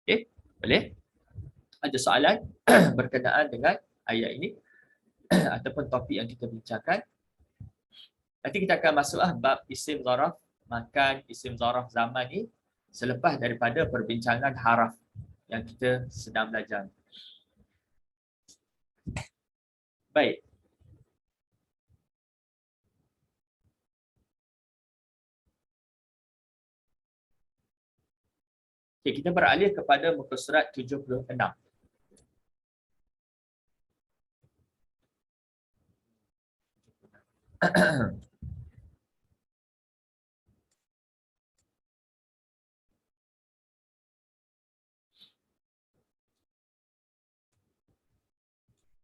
Okey, boleh? Ada soalan berkenaan dengan ayat ini ataupun topik yang kita bincangkan? Nanti kita akan masuk bab isim zaraf makan, isim zaraf zaman ni selepas daripada perbincangan haraf yang kita sedang belajar. Baik. Okay, kita beralih kepada muka surat 76.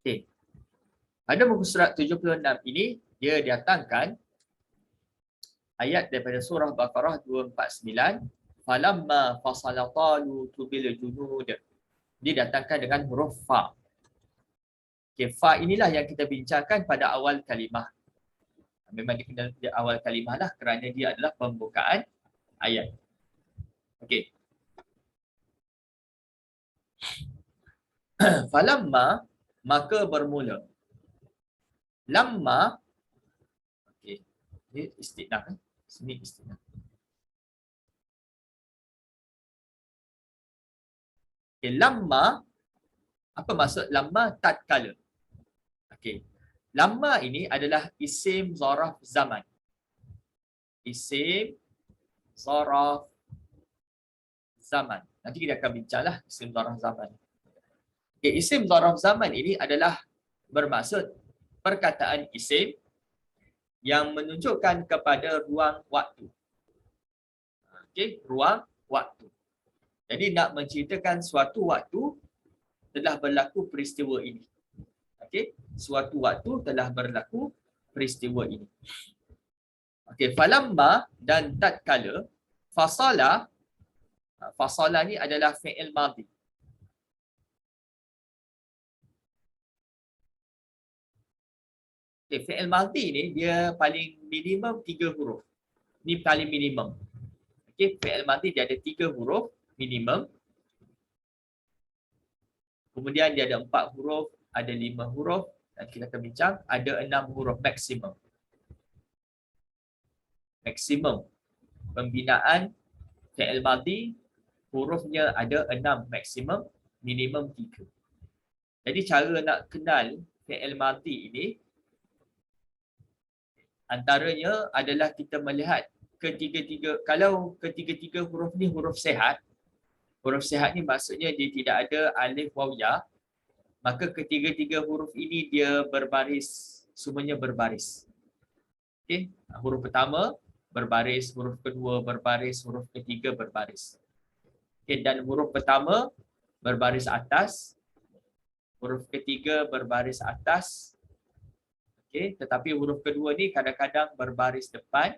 Okay. Pada muka surat 76 ini, dia datangkan ayat daripada surah Baqarah 249, falamma fasala talut bil junud. Dia datangkan dengan huruf fa. Okay, fa inilah yang kita bincangkan pada awal kalimah. Memang dikenal di awal kalimah lah kerana dia adalah pembukaan ayat. Okey. Falamma, maka bermula. Lamma, okey. Ini istinaf kan? Sini istinaf. Okey, lamma, apa maksud lamma? Tatkala. Okey. Lamma ini adalah isim zaraf zaman. Isim zaraf zaman. Nanti kita akan bincanglah isim zaraf zaman. Okay, isim zaraf zaman ini adalah bermaksud perkataan isim yang menunjukkan kepada ruang waktu. Okey, ruang waktu. Jadi nak menceritakan suatu waktu telah berlaku peristiwa ini. Okey, suatu waktu telah berlaku peristiwa ini. Okey, falamma dan tatkala, fasala, fasala ni adalah fi'il madhi. Okay, fi'il madhi ni dia paling minimum 3 huruf. Ni paling minimum. Okey, fi'il madhi dia ada 3 huruf minimum. Kemudian dia ada 4 huruf, ada 5 huruf dan kita akan bincang ada 6 huruf maksimum. Maksimum pembinaan fi'il madhi hurufnya ada 6 maksimum, minimum 3. Jadi cara nak kenal fi'il madhi ini antaranya adalah kita melihat ketiga-tiga, kalau ketiga-tiga huruf ni huruf sihat, huruf sihat ni maksudnya dia tidak ada alif waw ya, maka ketiga-tiga huruf ini dia berbaris, semuanya berbaris. Okey, huruf pertama berbaris, huruf kedua berbaris, huruf ketiga berbaris. Okey, dan huruf pertama berbaris atas, huruf ketiga berbaris atas. Okey, tetapi huruf kedua ni kadang-kadang berbaris depan,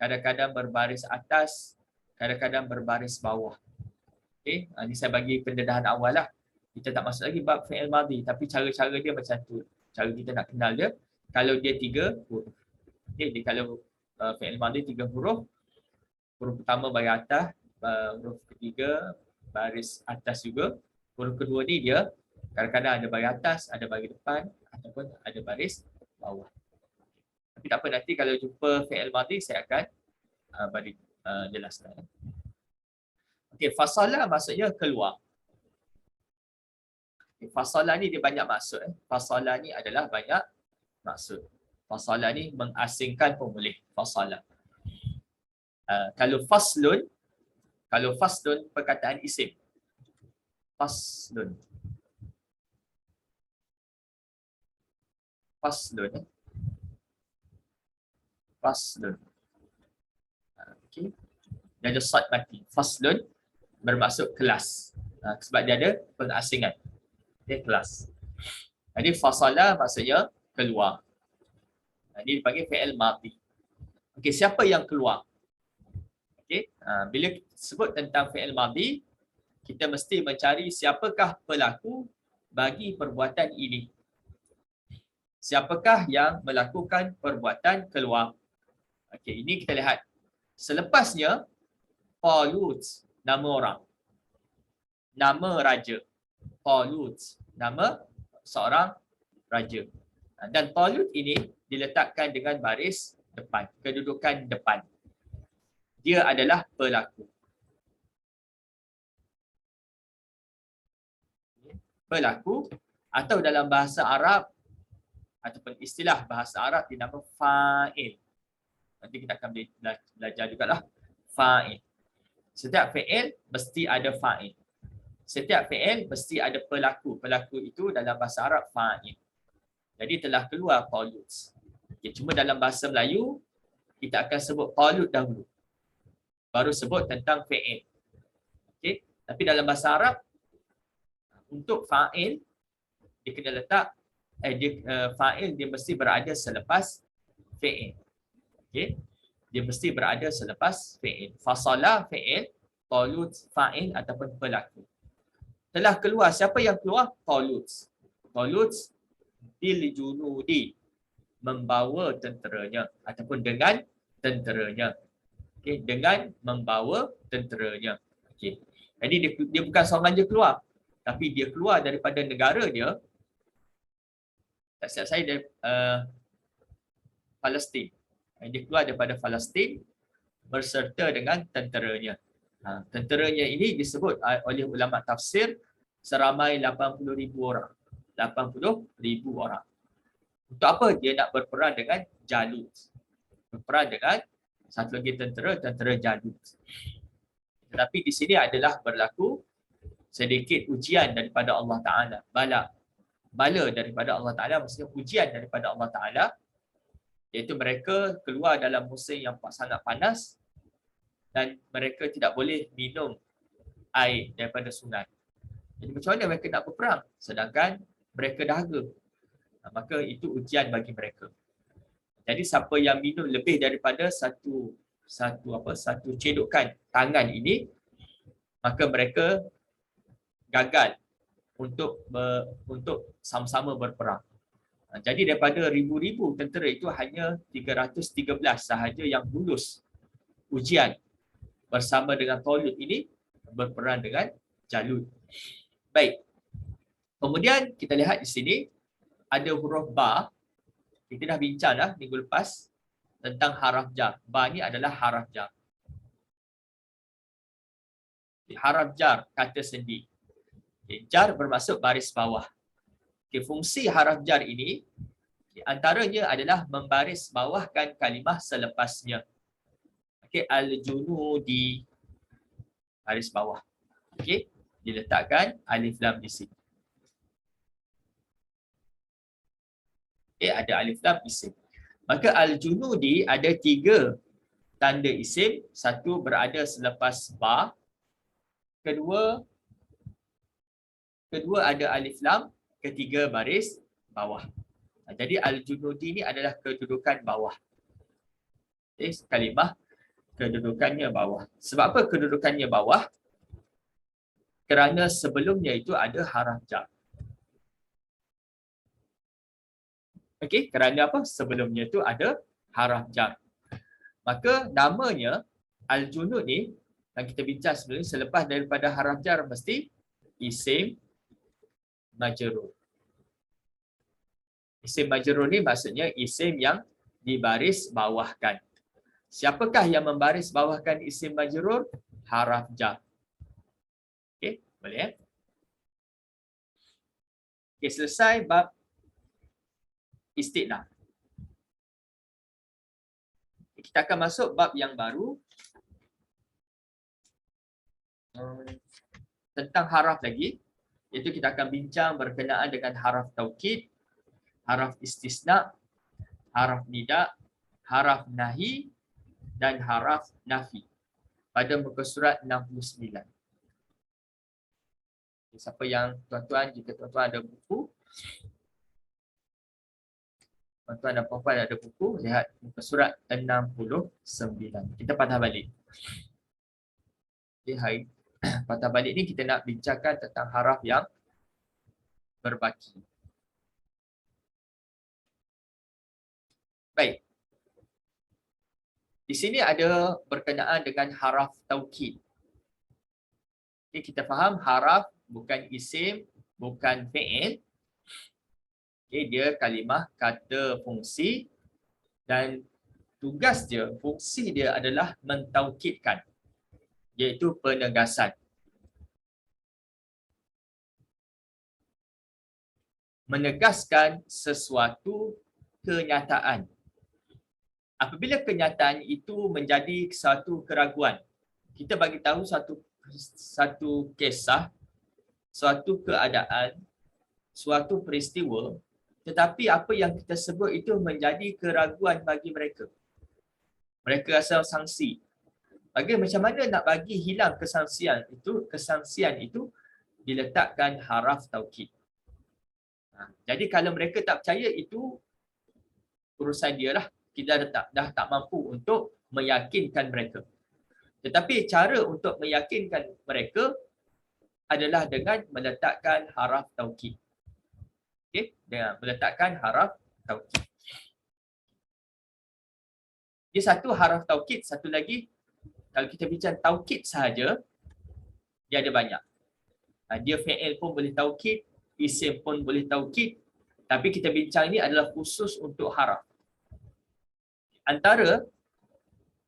kadang-kadang berbaris atas, kadang-kadang berbaris bawah. Okey, ini saya bagi pendedahan awal lah. Kita tak masuk lagi bab fi'il madhi, tapi cara-cara dia macam tu. Cara kita nak kenal dia, kalau dia 3 huruf. Okey, dia kalau fi'il madhi 3 huruf, huruf pertama baris atas, huruf ketiga baris atas juga. Huruf kedua ni dia kadang-kadang ada baris atas, ada baris depan ataupun ada baris bawah. Tapi tak apa, nanti kalau jumpa fi'il madhi saya akan bagi jelaskan. Okey, fasala maksudnya keluar. Okay, fasala ni dia banyak maksud. Fasala ni adalah banyak maksud. Fasala ni mengasingkan pun boleh. Fasala. Kalau faslun perkataan isim. Faslun. Faslun. Faslun. Okey. Dia ada sad mati. Faslun bermaksud kelas. Sebab dia ada pengasingan. Dia kelas. Jadi fasala maksudnya keluar. Ini dipanggil fi'il madhi. Okey, siapa yang keluar? Okey, bila sebut tentang fi'il madhi, kita mesti mencari siapakah pelaku bagi perbuatan ini. Siapakah yang melakukan perbuatan keluar? Okey, ini kita lihat. Selepasnya, Talut, nama orang. Nama raja. Talut, nama seorang raja. Dan Talut ini diletakkan dengan baris depan, kedudukan depan. Dia adalah pelaku. Pelaku atau dalam bahasa Arab ataupun istilah bahasa Arab dinama fa'il. Nanti kita akan belajar jugalah fa'il. Setiap fi'il mesti ada fa'il. Setiap fi'il mesti ada pelaku. Pelaku itu dalam bahasa Arab fa'il. Jadi telah keluar Talut. Okay, cuma dalam bahasa Melayu kita akan sebut Talut dahulu. Baru sebut tentang fi'il. Okay. Tapi dalam bahasa Arab untuk fa'il dia kena letak fa'il dia mesti berada selepas fi'il. Okey. Dia mesti berada selepas fi'il. Fasala fi'il, Talut fa'il ataupun pelaku. Telah keluar, siapa yang keluar? Talut. Talut bil junudi, membawa tenteranya ataupun dengan tenteranya. Okey, dengan membawa tenteranya. Okey. Jadi dia bukan seorang je keluar, tapi dia keluar daripada negara dia. Tak silap saya dari Palestin. Dia keluar daripada Palestin berserta dengan tenteranya. Tenteranya ini disebut oleh ulama tafsir seramai 80,000 orang. 80,000 orang. Untuk apa dia nak berperang dengan Jalut? Berperang dengan satu lagi tentera Jalut. Tetapi di sini adalah berlaku sedikit ujian daripada Allah Ta'ala. Bala daripada Allah Ta'ala, maksudnya ujian daripada Allah Ta'ala, iaitu mereka keluar dalam musim yang sangat panas dan mereka tidak boleh minum air daripada sungai. Jadi macam mana mereka nak berperang sedangkan mereka dahaga? Maka itu ujian bagi mereka. Jadi siapa yang minum lebih daripada satu cedokan tangan ini, maka mereka gagal untuk sama-sama berperang. Jadi daripada ribu-ribu tentera itu hanya 313 sahaja yang lulus ujian bersama dengan Talut ini berperang dengan Jalut. Baik. Kemudian kita lihat di sini ada huruf ba. Kita dah bincang dah minggu lepas tentang haraf jar. Ba ni adalah haraf jar. Haraf jar kata sendi. Jar bermaksud baris bawah. Fungsi haraf jar ini antaranya adalah membaris bawahkan kalimah selepasnya. Al-junudi, baris bawah. Diletakkan alif lam di sini. Ada alif lam isim. Maka al-junudi ada 3 tanda isim. Satu berada selepas ba. Kedua ada alif lam. Ketiga baris bawah. Jadi al-junudi ini adalah kedudukan bawah. Kalimah kedudukannya bawah. Sebab apa kedudukannya bawah? Kerana sebelumnya itu ada haraf jar. Okey, kerana apa? Sebelumnya itu ada haraf jar. Maka namanya al-junud ni yang kita bincang sebelum ni, selepas daripada haraf jar mesti isim majrur. Isim majrur ni maksudnya isim yang dibaris bawahkan. Siapakah yang membaris bawahkan isim majrur? Haraf jar. Okey, boleh ya? Okey, selesai bab isti'naf. Kita akan masuk bab yang baru tentang haraf lagi, iaitu kita akan bincang berkenaan dengan haraf taukid, haraf istisna, haraf nida, haraf nahi dan haraf nafi pada muka surat 69. Siapa yang tuan-tuan, jika tuan-tuan ada buku, Tuan-tuan dan puan ada buku, lihat muka surat 69. Kita patah balik. Okay, hai. Patah balik ni kita nak bincangkan tentang haraf yang berbaki. Baik. Di sini ada berkenaan dengan haraf taukid. Okay, kita faham haraf bukan isim, bukan fi'il. Okay, dia kalimah kata fungsi dan tugas dia, fungsi dia adalah mentaukidkan, iaitu penegasan. Menegaskan sesuatu kenyataan. Apabila kenyataan itu menjadi satu keraguan, kita bagi tahu satu kisah, suatu keadaan, suatu peristiwa, tetapi apa yang kita sebut itu menjadi keraguan bagi mereka. Mereka rasa sangsi. Macam mana nak bagi hilang kesangsian itu diletakkan haraf taukid. Jadi kalau mereka tak percaya, itu urusan dia lah. Kita dah tak mampu untuk meyakinkan mereka. Tetapi cara untuk meyakinkan mereka adalah dengan meletakkan haraf taukid. Okey, dengan meletakkan haraf taukid. Dia satu haraf taukid, satu lagi kalau kita bincang taukid sahaja, dia ada banyak. Dia fi'il pun boleh taukid, isim pun boleh taukid, tapi kita bincang ini adalah khusus untuk haraf. Antara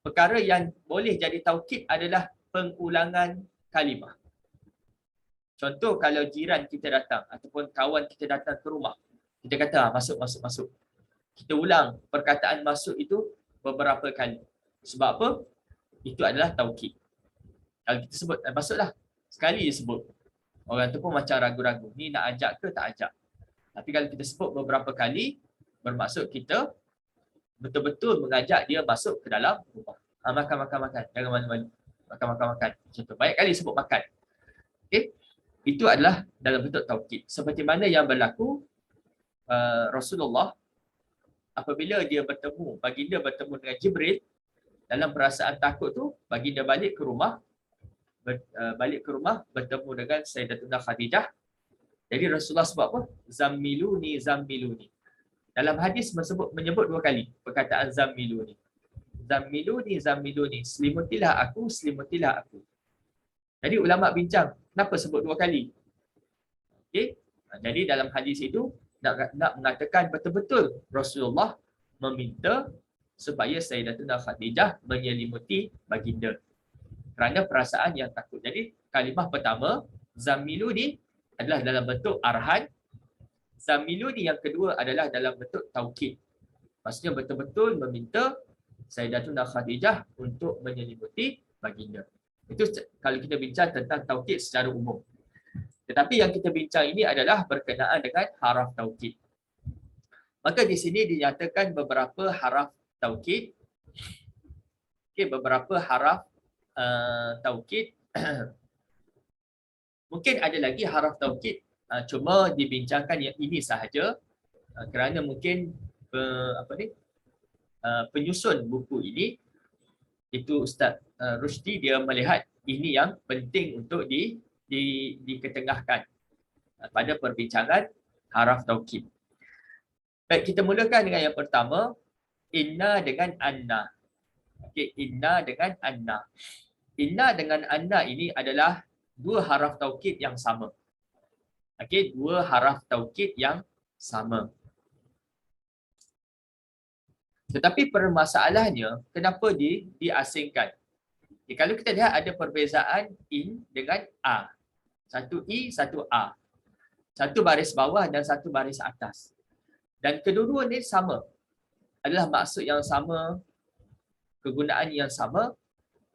perkara yang boleh jadi taukid adalah pengulangan kalimah. Contoh kalau jiran kita datang ataupun kawan kita datang ke rumah, kita kata masuk. Kita ulang perkataan masuk itu beberapa kali. Sebab apa? Itu adalah taukid. Kalau kita sebut masuklah, sekali dia sebut, orang tu pun macam ragu-ragu, ni nak ajak ke tak ajak. Tapi kalau kita sebut beberapa kali, bermaksud kita betul-betul mengajak dia masuk ke dalam rumah. Makan. Jangan malu-malu. Makan. Contoh, banyak kali sebut makan. Okay? Itu adalah dalam bentuk taukid. Seperti mana yang berlaku Rasulullah apabila baginda bertemu dengan Jibril, dalam perasaan takut tu, baginda balik ke rumah bertemu dengan Sayyidatuna Khadijah. Jadi Rasulullah sebut apa? Zammiluni. Dalam hadis menyebut dua kali perkataan zammiluni. Selimutilah aku. Jadi ulama bincang, kenapa sebut dua kali? Okey. Jadi dalam hadis itu nak mengatakan betul-betul Rasulullah meminta supaya Sayyidatuna Khadijah menyelimuti baginda kerana perasaan yang takut. Jadi kalimah pertama, zammiluni, adalah dalam bentuk arhan. Zammiluni yang kedua adalah dalam bentuk taukid. Maksudnya betul-betul meminta Sayyidatuna Khadijah untuk menyelimuti baginda. Itu kalau kita bincang tentang taukid secara umum. Tetapi yang kita bincang ini adalah berkenaan dengan haraf taukid. Maka di sini dinyatakan beberapa haraf taukid. Okey, beberapa haraf taukid. Mungkin ada lagi haraf taukid, cuma dibincangkan yang ini sahaja kerana mungkin penyusun buku ini, itu Ustaz Rusdi, dia melihat ini yang penting untuk diketengahkan pada perbincangan haraf taukid. Baik, kita mulakan dengan yang pertama, inna dengan anna. Okey, inna dengan anna. Inna dengan anna ini adalah dua haraf taukid yang sama. Okey, dua haraf taukid yang sama. Tetapi permasalahannya, kenapa diasingkan? Kalau kita lihat ada perbezaan in dengan a. Satu i, satu a. Satu baris bawah dan satu baris atas. Dan kedua-dua ni sama. Adalah maksud yang sama, kegunaan yang sama,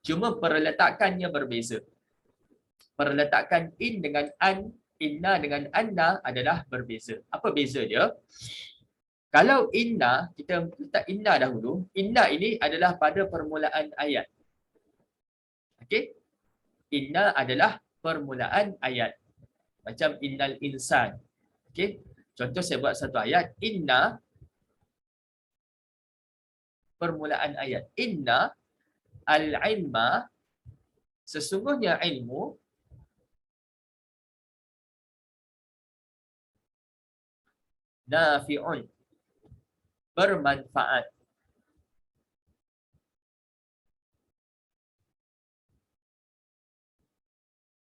cuma perletakannya berbeza. Perletakan in dengan an, inna dengan anna adalah berbeza. Apa beza dia? Kalau inna, kita letak inna dahulu. Inna ini adalah pada permulaan ayat. Okey? Inna adalah permulaan ayat. Macam innal insan. Okey? Contoh saya buat satu ayat. Inna permulaan ayat. Inna al-ilma, sesungguhnya ilmu, nafi'un, bermanfaat.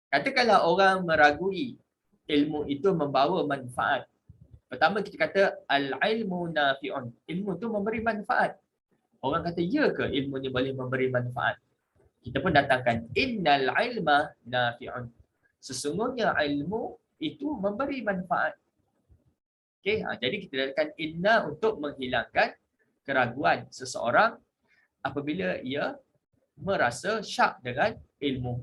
Katakanlah orang meragui ilmu itu membawa manfaat. Pertama kita kata al-ilmu nafi'un. Ilmu itu memberi manfaat. Orang kata ya ke ilmu ni boleh memberi manfaat? Kita pun datangkan innal ilma nafi'un. Sesungguhnya ilmu itu memberi manfaat. Okey, jadi kita datangkan inna untuk menghilangkan keraguan seseorang apabila ia merasa syak dengan ilmu.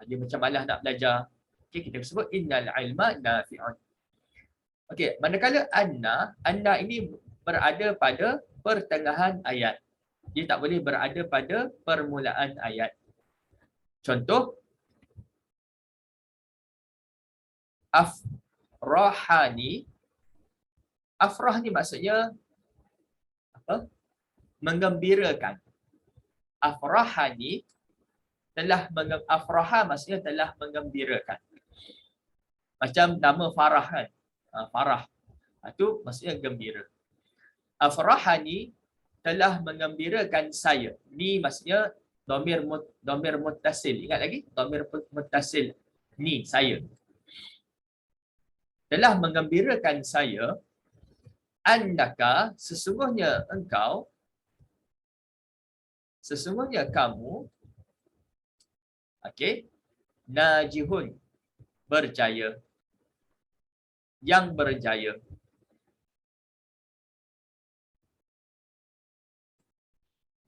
Dia macam malas nak belajar. Okey, kita sebut innal ilma nafi'un. Okey, manakala anna ini berada pada pertengahan ayat. Dia tak boleh berada pada permulaan ayat. Contoh, afrahani. Afrah ni maksudnya apa? Menggembirakan. Afrahani afraha maksudnya telah menggembirakan. Macam nama Farah kan? Farah. Itu maksudnya gembira. Afrahani telah menggembirakan saya. Ni maksudnya domir muttasil. Ingat lagi? Domir muttasil. Ni saya. Telah menggembirakan saya annaka, sesungguhnya engkau, sesungguhnya kamu, okey, najihun, berjaya, yang berjaya.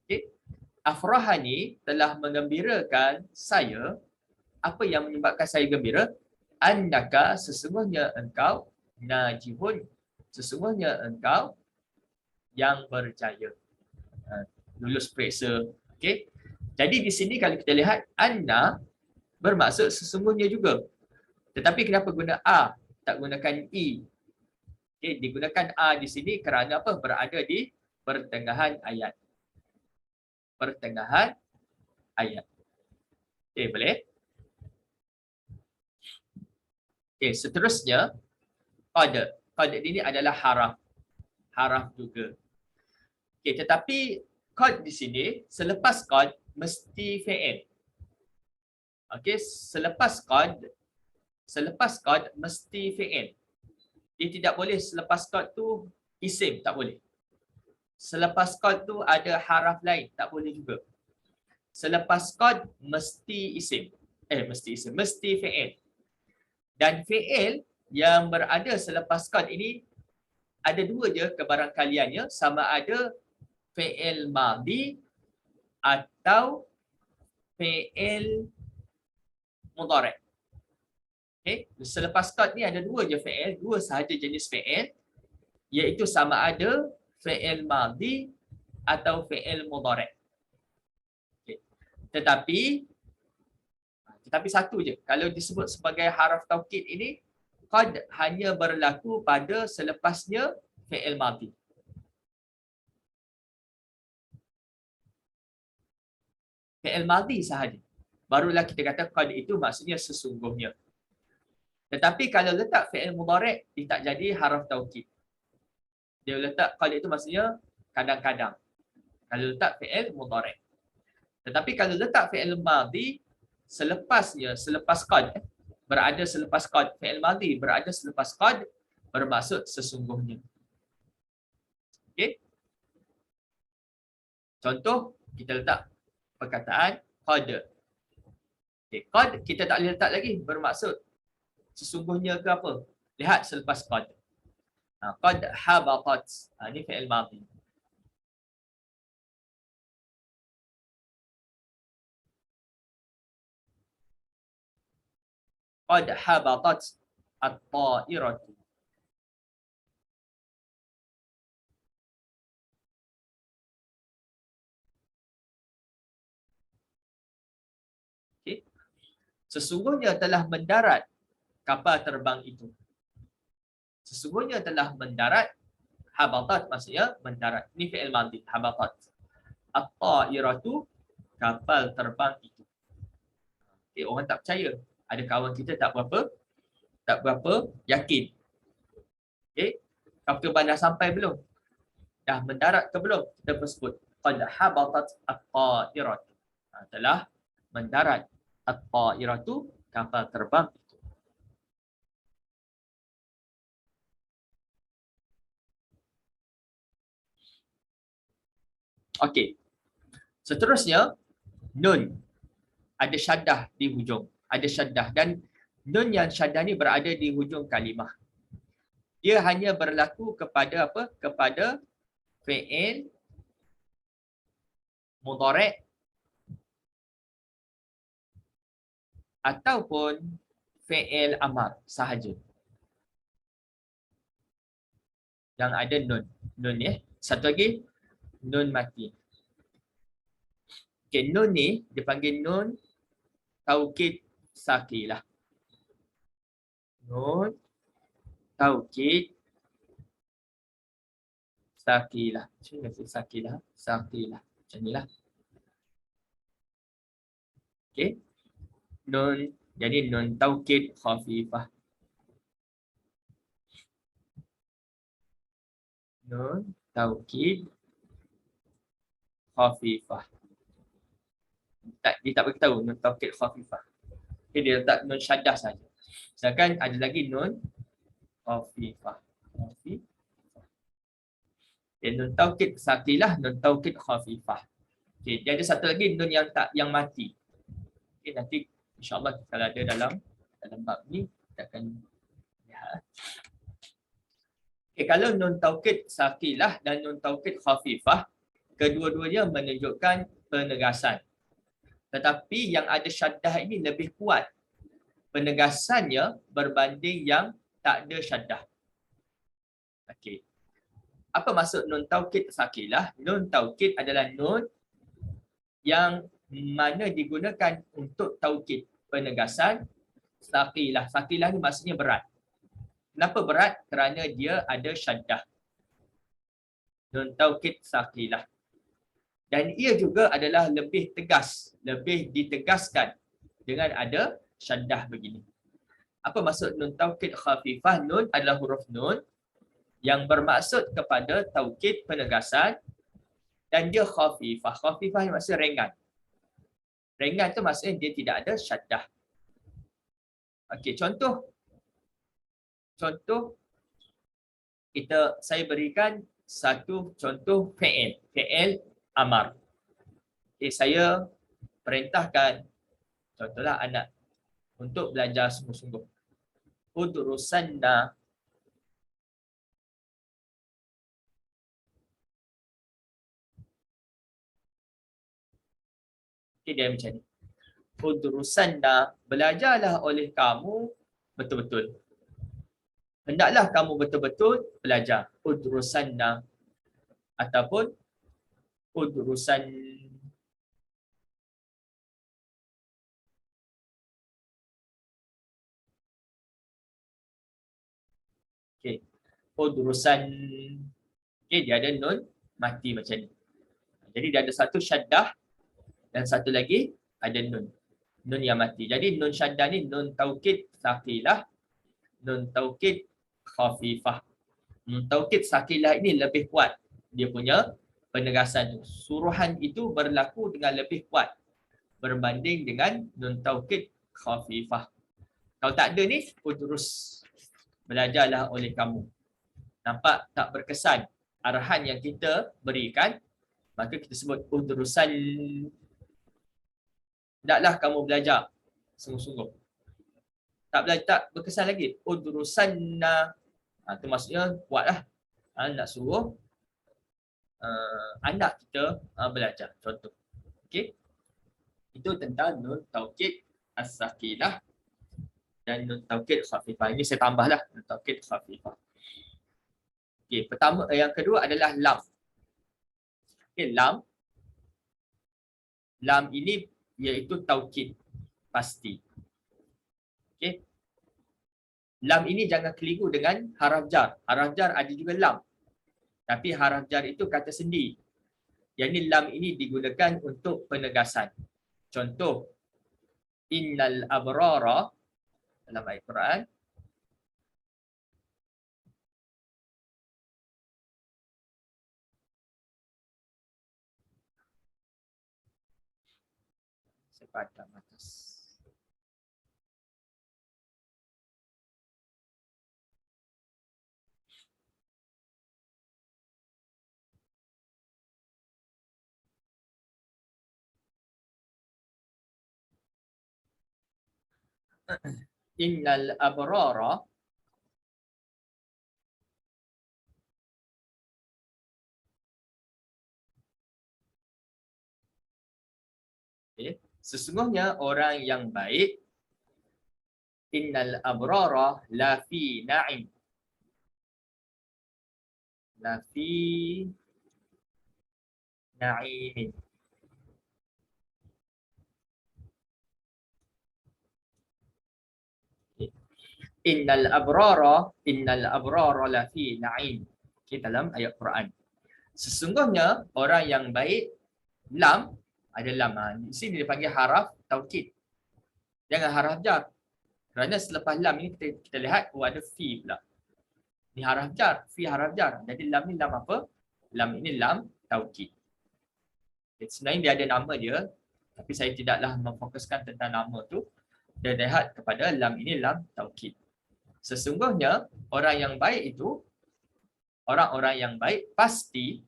Okey, afrahani telah menggembirakan saya. Apa yang menyebabkan saya gembira? Annaka, sesungguhnya engkau, najihun, sesungguhnya engkau yang berjaya. Lulus periksa. Okey. Jadi di sini kalau kita lihat anna bermaksud sesungguhnya juga. Tetapi kenapa guna a, tak gunakan i? Okey, digunakan a di sini kerana apa? Berada di pertengahan ayat. Pertengahan ayat. Okey, boleh? Okey, seterusnya qad. Qad ini adalah haraf. Haraf juga. Okey, tetapi qad di sini selepas qad mesti fi'il. Okey, selepas qad mesti fi'il. Dia tidak boleh selepas qad tu isim, tak boleh. Selepas qad tu ada haraf lain, tak boleh juga. Selepas qad mesti isim. Mesti fi'il. Dan fi'il yang berada selepas qad ini ada dua je kebarangkaliannya, sama ada fi'il madhi atau fi'il mudhari'. Okay. Selepas qad ni ada dua je fi'il, dua sahaja jenis fi'il, iaitu sama ada fi'il madhi atau fi'il mudhari'. Okay. Tetapi satu je, kalau disebut sebagai haraf taukid ini, qad hanya berlaku pada selepasnya fi'il madhi. Fi'il madhi sahaja. Barulah kita kata qad itu maksudnya sesungguhnya. Tetapi kalau letak fi'il mudhari', dia tak jadi haraf taukid. Dia letak qad itu maksudnya kadang-kadang. Kalau letak fi'il mudhari'. Tetapi kalau letak fi'il madhi, selepas qad, berada selepas qad, fi'il madhi berada selepas qad, bermaksud sesungguhnya. Okey? Contoh, kita letak perkataan qad. Okay, qad kita tak boleh letak lagi bermaksud sesungguhnya ke apa. Lihat selepas qad. Qad habatat. Ini fi'il madhi. Qad habatat at-ta'iratu. Okay. Sesungguhnya telah mendarat kapal terbang itu. Sesungguhnya telah mendarat Habatat maksudnya mendarat. Ini fi'il madhi, habatat. At-ta'iratu, kapal terbang itu. Okay, orang tak percaya. Ada kawan kita tak berapa yakin. Okay. Kapal terbang dah sampai belum? Dah mendarat ke belum? Kita sebut qad habatat at-ta'iratu. Telah mendarat at-ta'iratu, kapal terbang itu. Okey. Seterusnya nun, ada syaddah di hujung. Ada syaddah dan nun yang syaddah ni berada di hujung kalimah. Dia hanya berlaku kepada apa? Kepada fi'il mudhari' ataupun fi'il amar sahaja. Yang ada nun. Nun ya. Satu lagi nun mati. Okay, nun ni dipanggil nun taukid sakilah. Nun taukid sakilah. Macam mana sakilah? Sakilah. Macam ni lah. Okay. Nun, jadi nun taukid khafifah. Nun taukid khafifah. Dia tak beritahu nun taukid khafifah. Okay, dia letak nun syaddah saja. Sedangkan ada lagi nun khafifah. Okay, nun taukid sakilah, nun taukid khafifah. Okay, dia ada satu lagi nun yang mati. Okay, nanti insya-Allah kalau ada dalam bab ni kita akan lihat. Okay, kalau nun taukid sakilah dan nun taukid khafifah, kedua-duanya menunjukkan penegasan. Tetapi yang ada syaddah ini lebih kuat penegasannya berbanding yang tak ada syaddah. Okey. Apa maksud nun taukid sakilah? Nun taukid adalah nun yang mana digunakan untuk taukid penegasan. Sakilah. Sakilah ni maksudnya berat. Kenapa berat? Kerana dia ada syaddah. Nun taukid sakilah. Dan ia juga adalah lebih tegas, lebih ditegaskan dengan ada syaddah begini. Apa maksud nun taukid khafifah? Nun adalah huruf nun yang bermaksud kepada taukid penegasan dan dia khafifah. Khafifah maksudnya ringan. Ringan tu maksudnya dia tidak ada syaddah. Okey, contoh saya berikan satu contoh fi'il amar. Okay, saya perintahkan contohlah anak untuk belajar sungguh-sungguh. Udrusanna. Okay, dia macam ni. Udrusanna, belajarlah oleh kamu betul-betul. Hendaklah kamu betul-betul belajar. Udrusanna ataupun udrusan. Okay. Udrusan. Okay, dia ada nun mati macam ni. Jadi dia ada satu syaddah dan satu lagi ada nun. Nun yang mati. Jadi nun syaddah ni nun taukid sakilah, nun taukid khafifah. Nun taukid sakilah ini lebih kuat. Dia punya penegasan tu. Suruhan itu berlaku dengan lebih kuat berbanding dengan nun taukid khafifah. Kalau tak ada ni, terus belajarlah oleh kamu. Nampak tak berkesan arahan yang kita berikan, maka kita sebut udrusan. Hendaklah kamu belajar sungguh-sungguh. Tak belajar, tak berkesan lagi. Udrusanna. Itu maksudnya kuatlah. Nak suruh anak kita belajar. Contoh. Okey. Itu tentang nun taukid as-sakilah dan nun taukid khafifah. Ini saya tambahlah nun taukid khafifah. Okey, pertama yang kedua adalah lam. Okey, lam. Lam ini iaitu taukid pasti. Okey. Lam ini jangan keliru dengan haraf jar. Haraf jar ada juga lam. Tapi haraf jar itu kata sendi. Yang ini lam ini digunakan untuk penegasan. Contoh, innal abrara dalam ayat Quran. Sepadan atas. Innal abrara sesungguhnya orang yang baik, innal abrara la fi na'im. La fi na'imin. Innal abrara la fi na'im. Okay, dalam ayat Quran. Sesungguhnya orang yang baik, lam ada lam. Di sini dipanggil haraf taukid. Jangan haraf jar. Kerana selepas lam ini kita lihat ada fi pula. Ini haraf jar, fi haraf jar. Jadi lam ni lam apa? Lam ini lam taukid. Sebenarnya dia ada nama dia, tapi saya tidaklah memfokuskan tentang nama tu. Dan lihat kepada lam ini lam taukid. Sesungguhnya orang yang baik itu, orang-orang yang baik pasti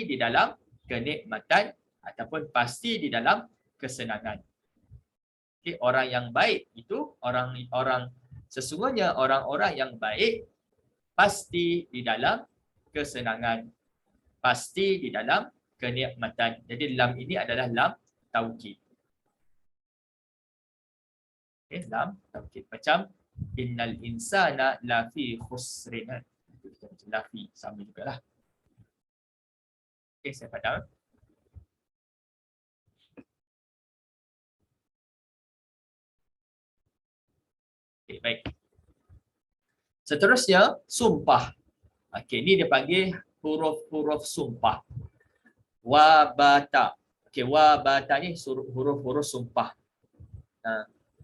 di dalam kenikmatan ataupun pasti di dalam kesenangan. Okay, orang yang baik itu sesungguhnya orang-orang yang baik pasti di dalam kesenangan, pasti di dalam kenikmatan. Jadi lam ini adalah lam taukid. Okay, lam taukid. Macam innal insana lafi khusrin. Lafi sama jugalah. Okay, saya padam. Okay, baik. Seterusnya, sumpah. Okay, ini dia panggil huruf-huruf sumpah. Wabata. Okay, wabata ni huruf-huruf sumpah.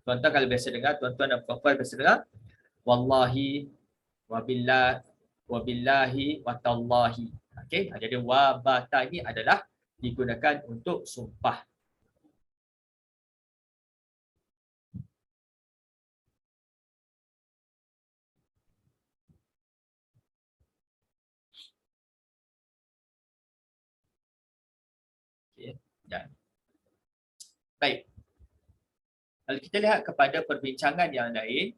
Tuan-tuan kalau biasa dengar, tuan-tuan dan puan-puan biasa dengar, wallahi, wabillahi, watallahi. Okay, jadi wabata ini adalah digunakan untuk sumpah. Okay, dan baik. Kalau kita lihat kepada perbincangan yang lain,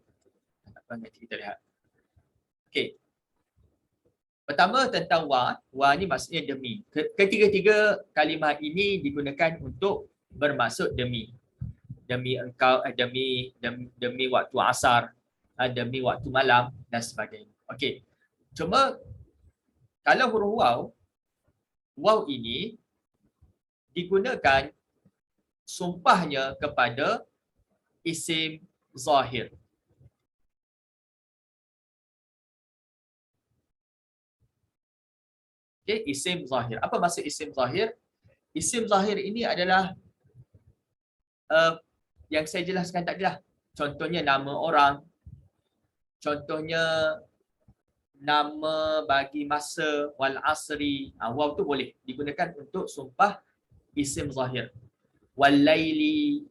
apa nanti kita lihat. Okey. Pertama tentang wa ni maksudnya demi. Ketiga-tiga kalimah ini digunakan untuk bermaksud demi. Demi engkau, demi waktu asar, demi waktu malam dan sebagainya. Okey. Cuma kalau huruf waw ini digunakan sumpahnya kepada isim zahir. Okay, isim zahir. Apa maksud isim zahir? Isim zahir ini adalah yang saya jelaskan tadi lah. Contohnya nama orang, contohnya nama bagi masa, wal asri. Waw tu boleh digunakan untuk sumpah isim zahir. Wal laili.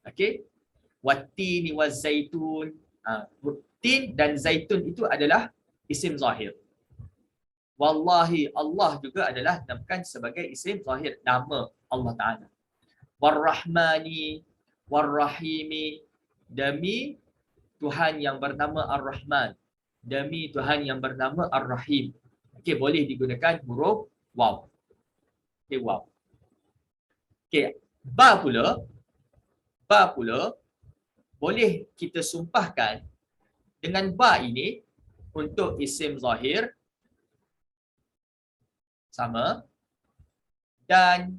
Okey. Wattini waz zaitun. Tin dan zaitun itu adalah isim zahir. Wallahi, Allah juga adalah dinamakan sebagai isim zahir, nama Allah Ta'ala. Warrahmani, warrahimi, demi Tuhan yang bernama Ar-Rahman, demi Tuhan yang bernama Ar-Rahim. Okey, boleh digunakan huruf waw. Okey, waw. Okey, ba pula boleh kita sumpahkan dengan ba ini untuk isim zahir sama dan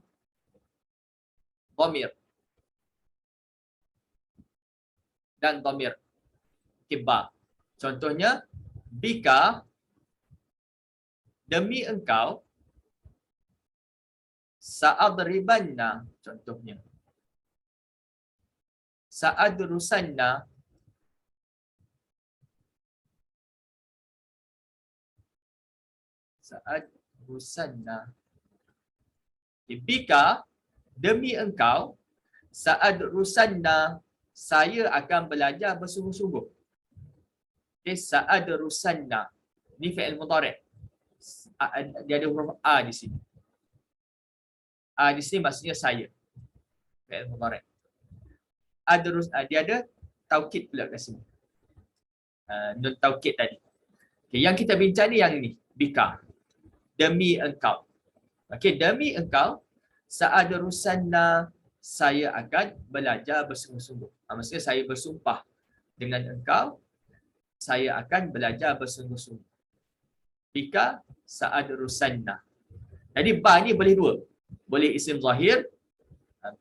dhamir. Dan dhamir. Okay, ba. Contohnya bika demi engkau, sa'adribanna, contohnya. Sa'adrusanna, sa'adrusanna. Bika, demi engkau, sa'adrusanna, saya akan belajar bersungguh-sungguh. Okay, sa'adrusanna. Ini fi'il mudhari'. Dia ada huruf A di sini. A di sini maksudnya saya. Fi'il mudhari'. Dia ada taukid pula kat sini. Nun taukid tadi. Okay, yang kita bincang ni yang ini. Bika. Demi engkau. Okey, demi engkau, sa'adrusanna, saya akan belajar bersungguh-sungguh. Maksudnya saya bersumpah dengan engkau, saya akan belajar bersungguh-sungguh. Bika sa'adrusanna. Jadi ba ni boleh dua. Boleh isim zahir,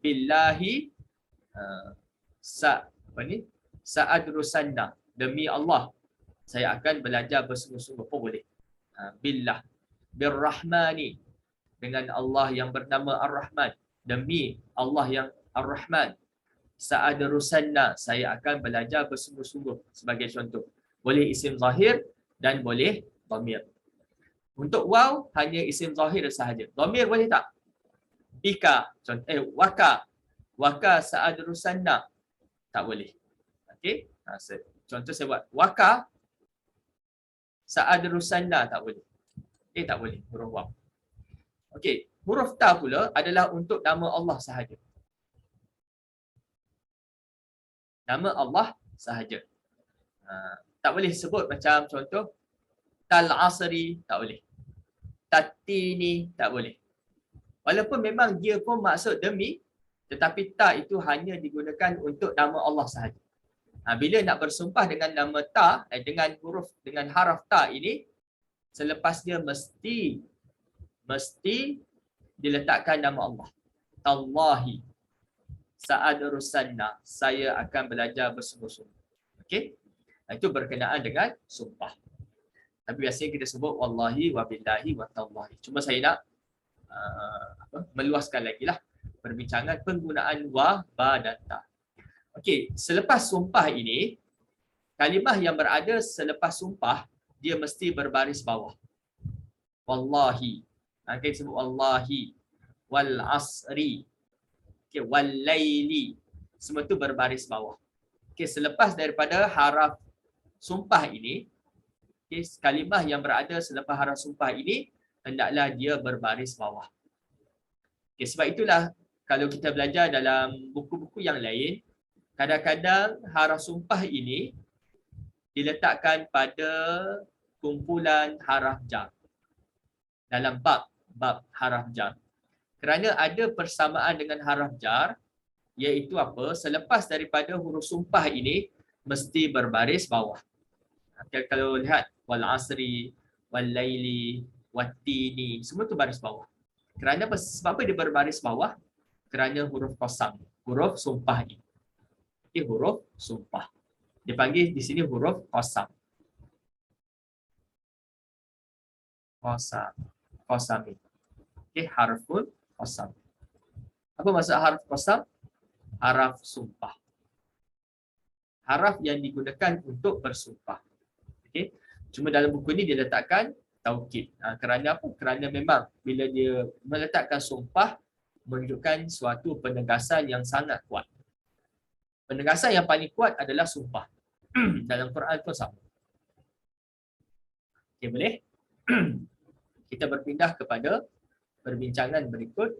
billahi sa'adrusanna, demi Allah saya akan belajar bersungguh-sungguh pun boleh. Billah, birrahmani, dengan Allah yang bernama Ar-Rahman, demi Allah yang Ar-Rahman, sa'adrusanna, saya akan belajar bersungguh-sungguh, sebagai contoh. Boleh isim zahir dan boleh dhamir. Untuk waw hanya isim zahir sahaja. Dhamir boleh tak? Bika, waka sa'adrusanna, tak boleh. Okey, contoh saya buat waka sa'adrusanna, tak boleh. Tak boleh huruf waw. Okey, huruf ta pula adalah untuk nama Allah sahaja. Nama Allah sahaja. Tak boleh sebut macam contoh tal asri, tak boleh. Tatini, tak boleh. Walaupun memang dia pun maksud demi, tetapi ta itu hanya digunakan untuk nama Allah sahaja. Bila nak bersumpah dengan nama ta, dengan huruf, dengan haraf ta ini, selepas dia mesti diletakkan nama Allah. Tallahi sa'adrusanna, saya akan belajar bersungguh-sungguh. Okey? Itu berkenaan dengan sumpah. Tapi biasanya kita sebut wallahi wa billahi wa tallahi. Cuma saya nak meluaskan lagi lah perbincangan penggunaan wa, ba dan ta. Okey, selepas sumpah ini, kalimah yang berada selepas sumpah dia mesti berbaris bawah. Wallahi. Kita sebut wallahi, wal asri, okay, wal laili. Semua tu berbaris bawah. Okay, selepas daripada haraf sumpah ini, okay, kalimah yang berada selepas haraf sumpah ini hendaklah dia berbaris bawah. Okay, sebab itulah kalau kita belajar dalam buku-buku yang lain, kadang-kadang haraf sumpah ini diletakkan pada kumpulan haraf jar dalam bab haraf jar. Kerana ada persamaan dengan haraf jar, iaitu apa? Selepas daripada huruf sumpah ini mesti berbaris bawah. Kalau lihat wal asri, wal laili, wattini, semua tu baris bawah. Kerana apa? Sebab apa dia berbaris bawah? Kerana huruf qasam, huruf sumpah ini. Ini huruf sumpah. Dipanggil di sini huruf qasam. Qasam. Okey, harful qasam. Apa maksud harf qasam? Haraf sumpah. Haraf yang digunakan untuk bersumpah. Okey. Cuma dalam buku ni dia letakkan taukid. Kerana apa? Kerana memang bila dia meletakkan sumpah menunjukkan suatu penegasan yang sangat kuat. Penegasan yang paling kuat adalah sumpah. Dalam Quran pun sama. Okey, boleh? Kita berpindah kepada perbincangan berikut.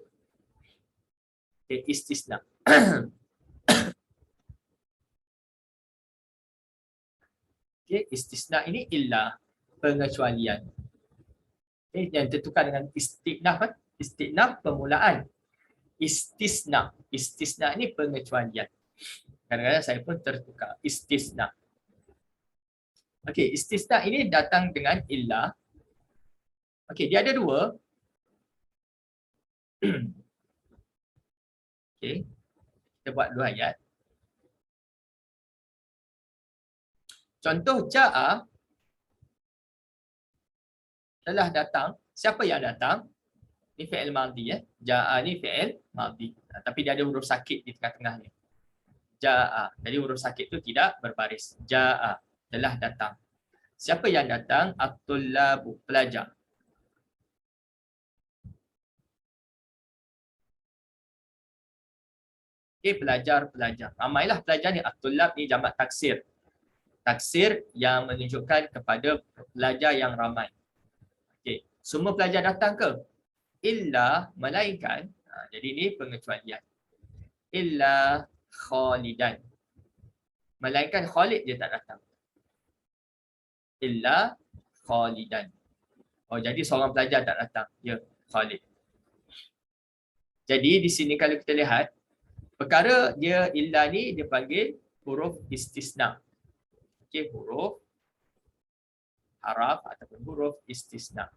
Okay, istisna. Okay, istisna ini illa, pengecualian. Okay, yang tertukar dengan istinaf. Istinaf permulaan. Istisna ini pengecualian. Kadang-kadang saya pun tertukar. Istisna. Okey, istisna ini datang dengan illa. Okey, dia ada dua. Okey. Kita buat dua ayat. Contoh ja'a. telah datang. Siapa yang datang? Ini fi'il madhi ya. Ja'a ni fi'il madhi. Tapi dia ada huruf sakit di tengah-tengahnya. Ja'a. Jadi huruf sakit tu tidak berbaris. Ja'a, telah datang. Siapa yang datang? At-tullabu, pelajar. Okey, pelajar-pelajar. Ramailah pelajar ni. At-tullab ni jamak taksir. Taksir yang menunjukkan kepada pelajar yang ramai. Okey, semua pelajar datang ke? Illa, melainkan. Jadi ini pengecualian. Illa Khalidan. Melainkan Khalid dia tak datang. Illa Khalidan. Oh, jadi seorang pelajar tak datang. Ya, Khalid. Jadi di sini kalau kita lihat, perkara dia illa ni dia panggil huruf istisna. Okey, huruf haraf ataupun huruf istisna.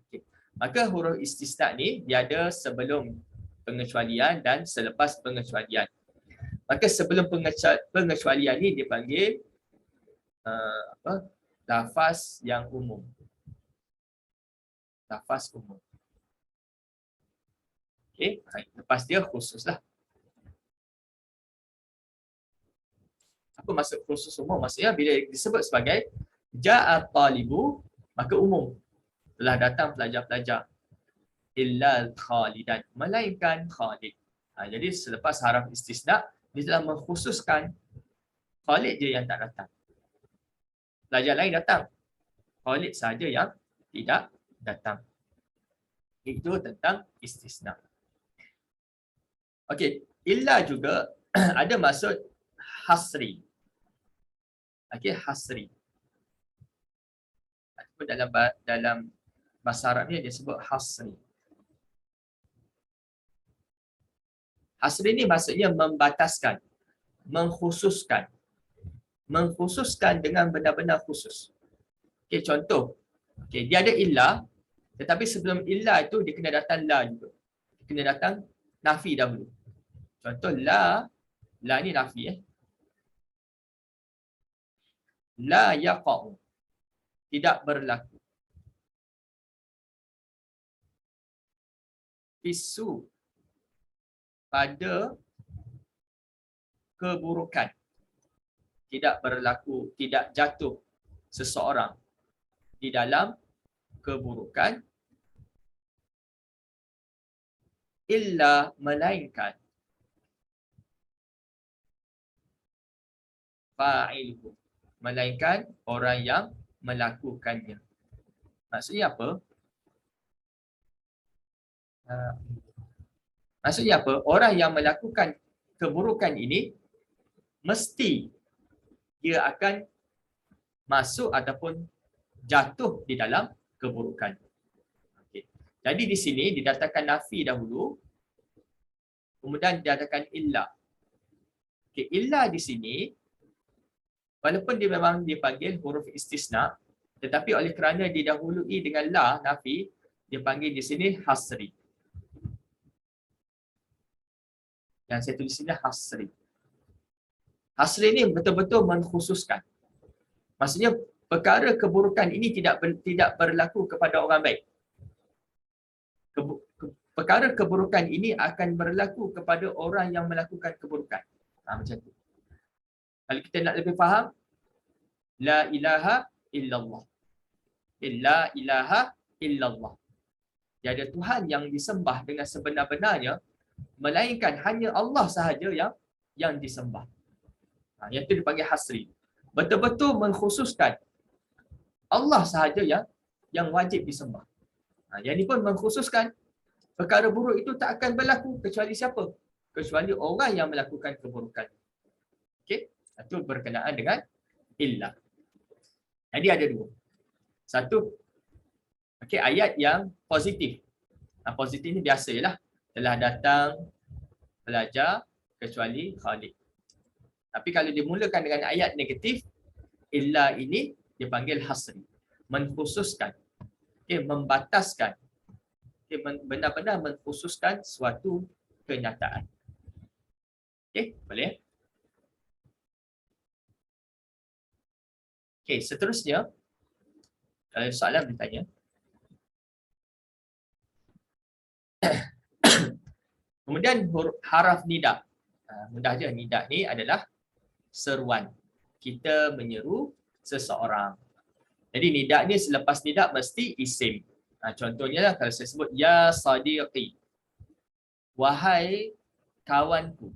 Okay. Maka huruf istisna ni dia ada sebelum pengecualian dan selepas pengecualian. Maka sebelum pengecualian ni dipanggil lafaz yang umum. Lafaz umum. Okey, lepas dia khususlah. Apa maksud khusus umum? Maksudnya bila disebut sebagai ja'at talibu, maka umum. Telah datang pelajar-pelajar. Illa Khalidan, melainkan Khalid. Jadi selepas haraf istisna, dia telah mengkhususkan Khalid je yang tak datang. Pelajar lain datang. Khalid saja yang tidak datang. Itu tentang istisna. Okey, illa juga ada maksud hasri. Okey, hasri. Dalam bahasa Arab ni dia sebut hasri. Hasri ni maksudnya membataskan, mengkhususkan. Mengkhususkan dengan benar-benar khusus. Okey, contoh. Okey, dia ada illa, tetapi sebelum illa itu dia kena datang la juga. Dia kena datang nafi dahulu. Contoh la ni nafi La yaqa'u, tidak berlaku. Fisu, pada keburukan. Tidak berlaku, tidak jatuh seseorang di dalam keburukan illa, melainkan fa'iluhu, melainkan orang yang melakukannya. Maksudnya apa? Maksudnya apa? Orang yang melakukan keburukan ini mesti dia akan masuk ataupun jatuh di dalam keburukan. Okay. Jadi di sini didatangkan nafi dahulu, kemudian didatangkan illa. Okay. Illa di sini, walaupun dia memang dipanggil huruf istisna, tetapi oleh kerana didahului dengan la, nafi, dia panggil di sini hasri. Yang saya tulis sini hasri. Hasri ini betul-betul mengkhususkan. Maksudnya perkara keburukan ini tidak berlaku kepada orang baik. Perkara keburukan ini akan berlaku kepada orang yang melakukan keburukan. Macam tu. Kalau kita nak lebih faham, la ilaha illallah. La ilaha illallah. Tiada Tuhan yang disembah dengan sebenar-benarnya melainkan hanya Allah sahaja yang disembah. Yang itu dipanggil hasri. Betul-betul mengkhususkan Allah sahaja yang wajib disembah. Yang ini pun mengkhususkan perkara buruk itu tak akan berlaku kecuali siapa? Kecuali orang yang melakukan keburukan. Okey, itu berkenaan dengan illa. Jadi ada dua. Satu, okey, ayat yang positif. Positif ni biasalah. Telah datang pelajar kecuali Khalid. Tapi kalau dimulakan dengan ayat negatif, illa ini dipanggil hasri. Mengkhususkan. Okay, membataskan. Okay, benar-benar mengkhususkan suatu kenyataan. Okay, boleh? Okey, seterusnya kalau soalan bertanya. Kemudian haraf nida. Mudah je, nida ni adalah seruan. Kita menyeru seseorang. Jadi nida ni selepas nida mesti isim. Contohnya lah kalau saya sebut ya sadiqi. Wahai kawanku.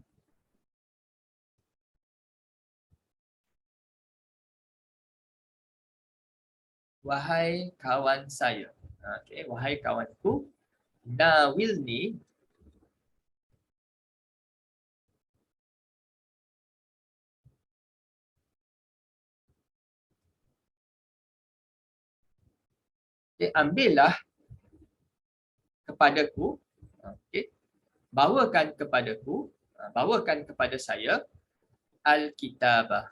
Wahai kawan saya. Okey, wahai kawanku. Nawilni. Okay, ambillah kepadaku. Okey. Bawakan kepadaku. Bawakan kepada saya Al-Kitabah.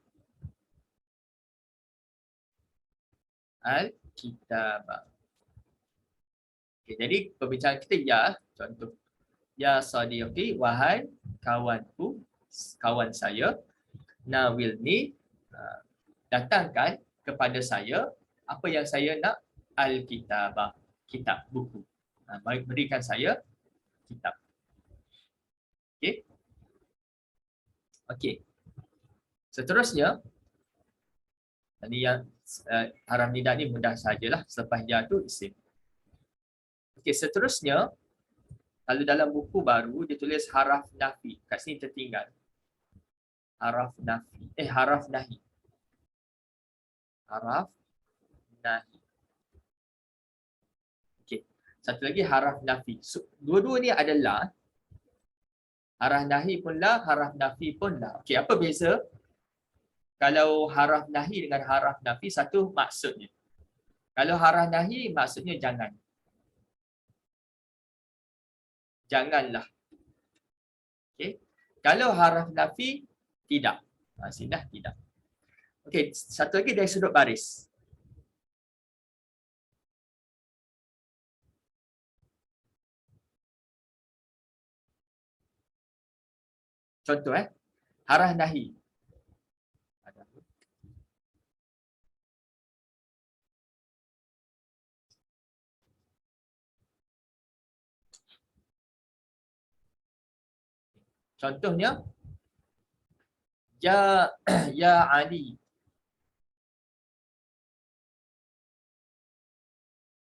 Al-Kitabah. Okay, jadi perbincangan kita ya, contoh. Ya sadiqi, wahai kawanku, kawan saya. Nawilni, datangkan kepada saya apa yang saya nak. Al-Kitabah, kitab, buku. Berikan saya kitab. Okey. Okey. Seterusnya, ini yang haraf nida ni mudah sajalah, selepas ya tu isim. Okey, seterusnya kalau dalam buku baru dia tulis haraf nafi. Kat sini tertinggal. Haraf nafi. Haraf nahi. Haraf nahi. Okey. Satu lagi haraf nafi. So, dua-dua ni adalah haraf nahi pun la, haraf nafi pun la. Okey, apa beza? Kalau haraf nahi dengan haraf nafi, satu maksudnya. Kalau haraf nahi maksudnya jangan. Janganlah. Okey. Kalau haraf nafi tidak. Sini tidak. Okey, satu lagi dari sudut baris. Contoh haraf nahi. Contohnya ya ya Ali.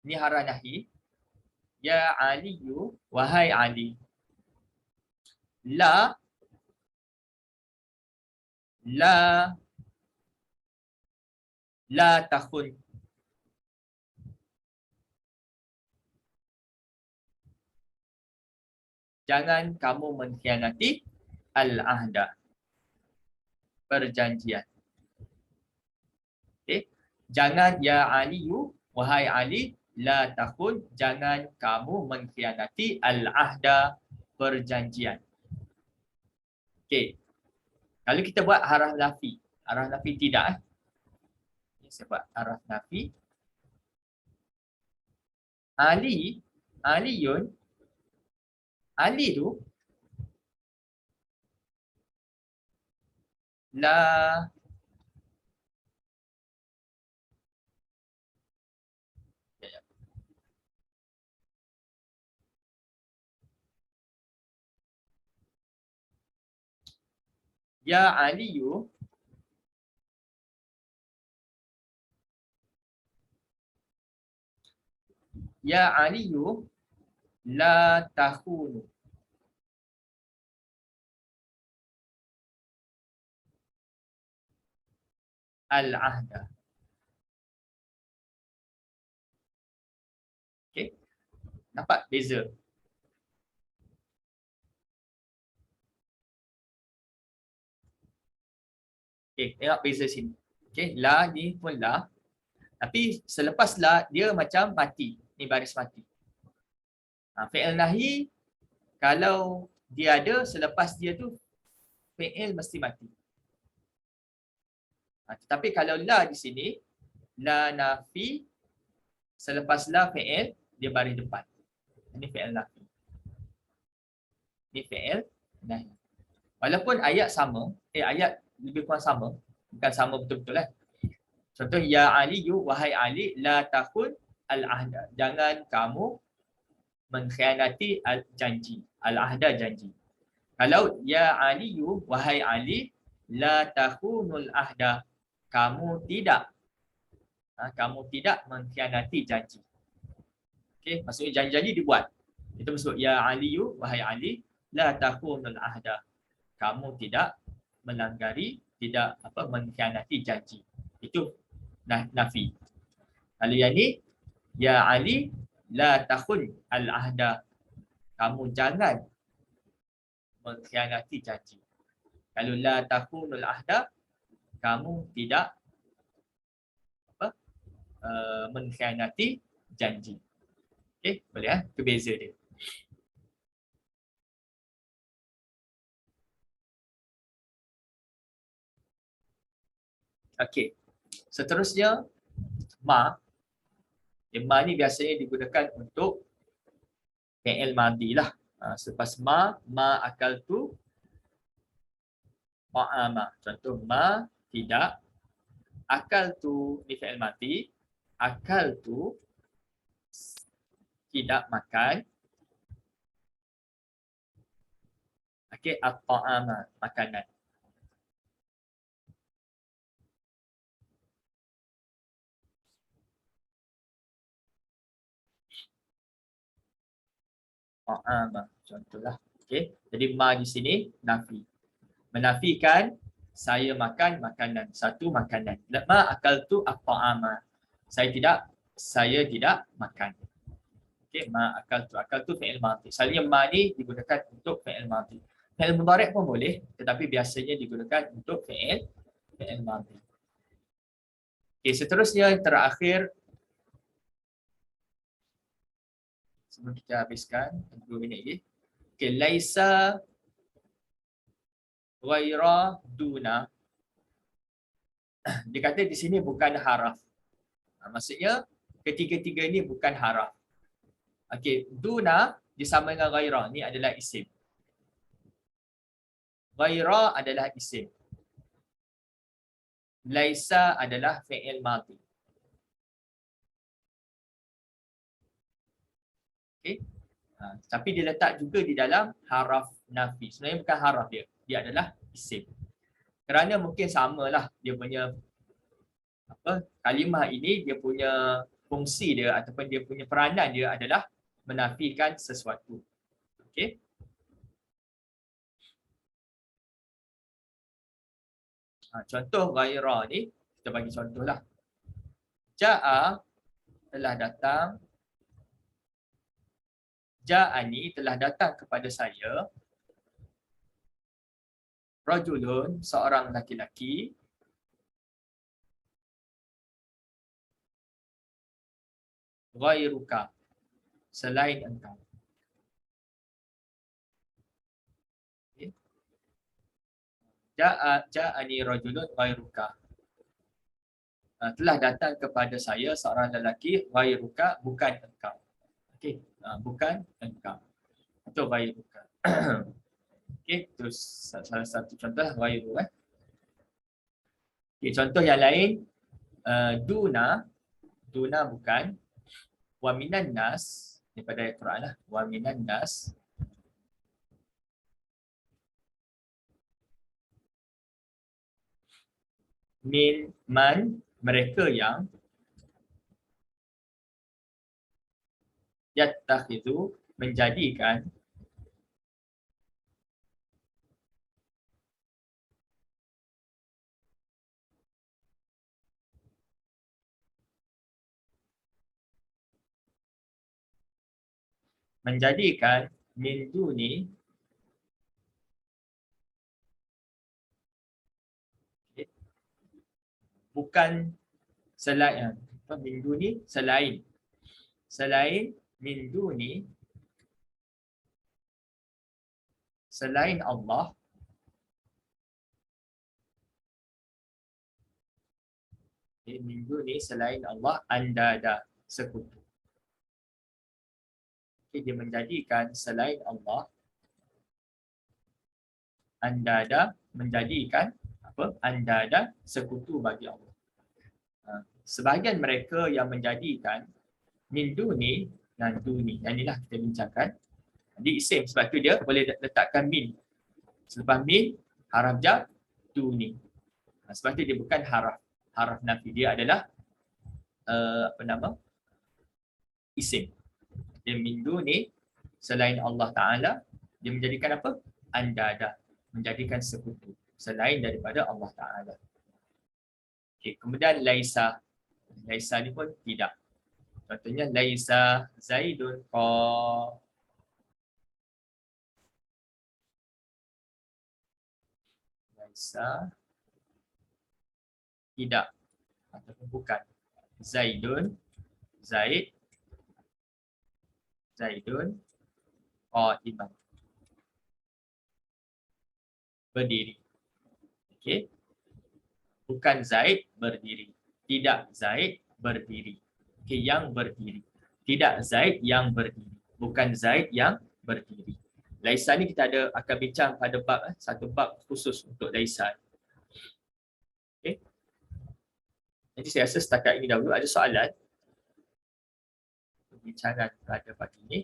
Ini haraf nahi. Ya Aliyu, wahai Ali. La takhun. Jangan kamu mengkhianati al-ahda. Perjanjian. Okey. Jangan ya Aliyu, wahai Ali, la takhun, jangan kamu mengkhianati al-ahda, perjanjian. Okey. Kalau kita buat haraf nafi. Haraf nafi tidak. Saya buat haraf nafi. Aliyun. Ali tu la ya Aliyu la tahunu. Al-ahda. Okey. Nampak beza? Okey, tengok beza sini. Okey, la ni pun la. Tapi selepas la dia macam mati. Ni baris mati. Fi'il nahi kalau dia ada selepas dia tu fi'il mesti mati. Tetapi kalau la di sini, la nafi, selepas la fi'il, dia baris depan. Ini fi'il nafi. Ini fi'il nahi. Walaupun ayat sama, ayat lebih kurang sama, bukan sama betul-betul . Contoh, ya Aliyu, wahai Ali, la takhun al-ahda. Jangan kamu mengkhianati janji. Al-ahda janji. Kalau ya Aliyu, wahai Ali, la takhunul ahda. Kamu tidak mengkhianati janji. Okey, maksudnya janji-janji dibuat. Itu maksud ya Aliyu, wahai Ali, la takhunul ahda. Kamu tidak tidak mengkhianati janji. Itu nafi. Lalu yang ni, ya Ali, la takhun al-ahda. Kamu jangan mengkhianati janji. Kalau la takhunul ahda, kamu tidak mengkhianati janji. Okey, boleh Itu beza dia. Okey. Seterusnya, ma. Ma ni biasanya digunakan untuk fi'il madhi lah. Selepas ma akaltu ta'ama. Contoh, ma tidak, akaltu ni fi'il madhi, akaltu tidak makan. Okey, at-ta'ama makanan. Contohlah. Okey. Jadi ma di sini nafi. Menafikan saya makan makanan. Satu makanan. Ma akaltu at-ta'ama. Saya tidak makan. Okey, ma akaltu fi'il madhi. Selalunya ma ni digunakan untuk fi'il madhi. Fi'il mudhari' pun boleh, tetapi biasanya digunakan untuk fi'il madhi. Okey, seterusnya yang terakhir, sebelum kita habiskan 2 minit lagi. Okey, laisa ghaira duna. Dia kata di sini bukan haraf. Maksudnya ketiga-tiga ini bukan haraf. Okey, duna disama dengan ghaira, ni adalah isim. Ghaira adalah isim. Laisa adalah fi'il madhi. Okey. Tapi dia letak juga di dalam haraf nafi. Sebenarnya bukan haraf dia adalah isim. Kerana mungkin samalah dia punya kalimah ini, dia punya fungsi dia ataupun dia punya peranan dia adalah menafikan sesuatu. Okey. Contoh ghaira ni, kita bagi contohlah. Ja'a telah datang. Ja'ani telah datang kepada saya. Rajulun, seorang laki-laki. Ghairuka, selain engkau. Okay. Ja'ani rajulun ghairuka. Telah datang kepada saya seorang lelaki, ghairuka, bukan engkau. Okey, bukan engkau. Itu ghairuka. Okey, itu salah satu contoh ghairu. Okey, contoh yang lain, duna bukan. Wa minan nas, daripada ayat Quran lah. Wa minan nas. Min man, mereka yang yattakhidhu, menjadikan min duni, bukan selain, min duni selain min duni, selain Allah, min duni selain Allah, andada, sekutu. Dia menjadikan selain Allah, andada, menjadikan andada, sekutu bagi Allah. sebahagian mereka yang menjadikan min duni dan duni. Yang inilah kita bincangkan. Jadi isim, sebab tu dia boleh letakkan min. Selepas min, haraf jar, duni. Sebab tu dia bukan haraf nafi. Dia adalah isim. Dia min duni, selain Allah Ta'ala, dia menjadikan apa? Andada. Menjadikan sekutu. Selain daripada Allah Ta'ala. Okay, kemudian laisa. Laisa ni pun tidak. Contohnya laisa Zaidun qa. Laisa tidak ataupun bukan. Zaidun qa'iman. Berdiri. Okey. Bukan Zaid berdiri. Tidak Zaid berdiri. Okey, yang berdiri. Tidak Zaid yang berdiri. Bukan Zaid yang berdiri. Laisa ni kita akan bincang pada satu bab khusus untuk laisa. Okey. Jadi saya rasa setakat ini dahulu. Ada soalan? Perbincangan pada pagi ini.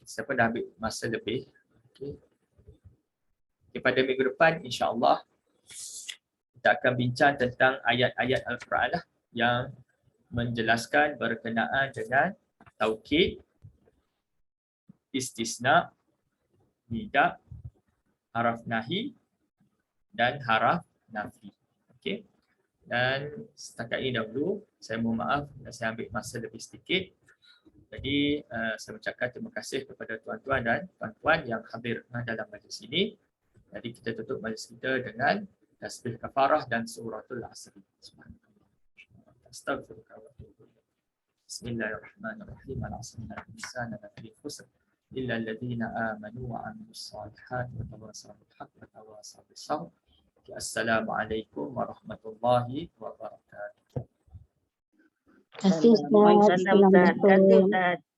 Siapa dah ambil masa lebih? Okey. Pada minggu depan insya-Allah kita akan bincang tentang ayat-ayat Al-Quran yang menjelaskan berkenaan dengan taukid, istisna, nida, haraf nahi dan haraf nafi. Okey. Dan setakat ini dahulu saya mohon maaf saya ambil masa lebih sedikit. Jadi saya ucapkan terima kasih kepada tuan-tuan dan puan-puan yang hadir dalam majlis ini. Jadi kita tutup majlis kita dengan tasbih kafarah dan suratul asr. Astaghfirullah wa atubu ilaih. Bismillahirrahmanirrahim. Al-asrina al-insana lafi khusr illa alladhina amanu wa amilus solihat wa tawasaw bil haqq wa tawasaw bis sabr. Assalamualaikum warahmatullahi wabarakatuh. Terima kasih Ustaz.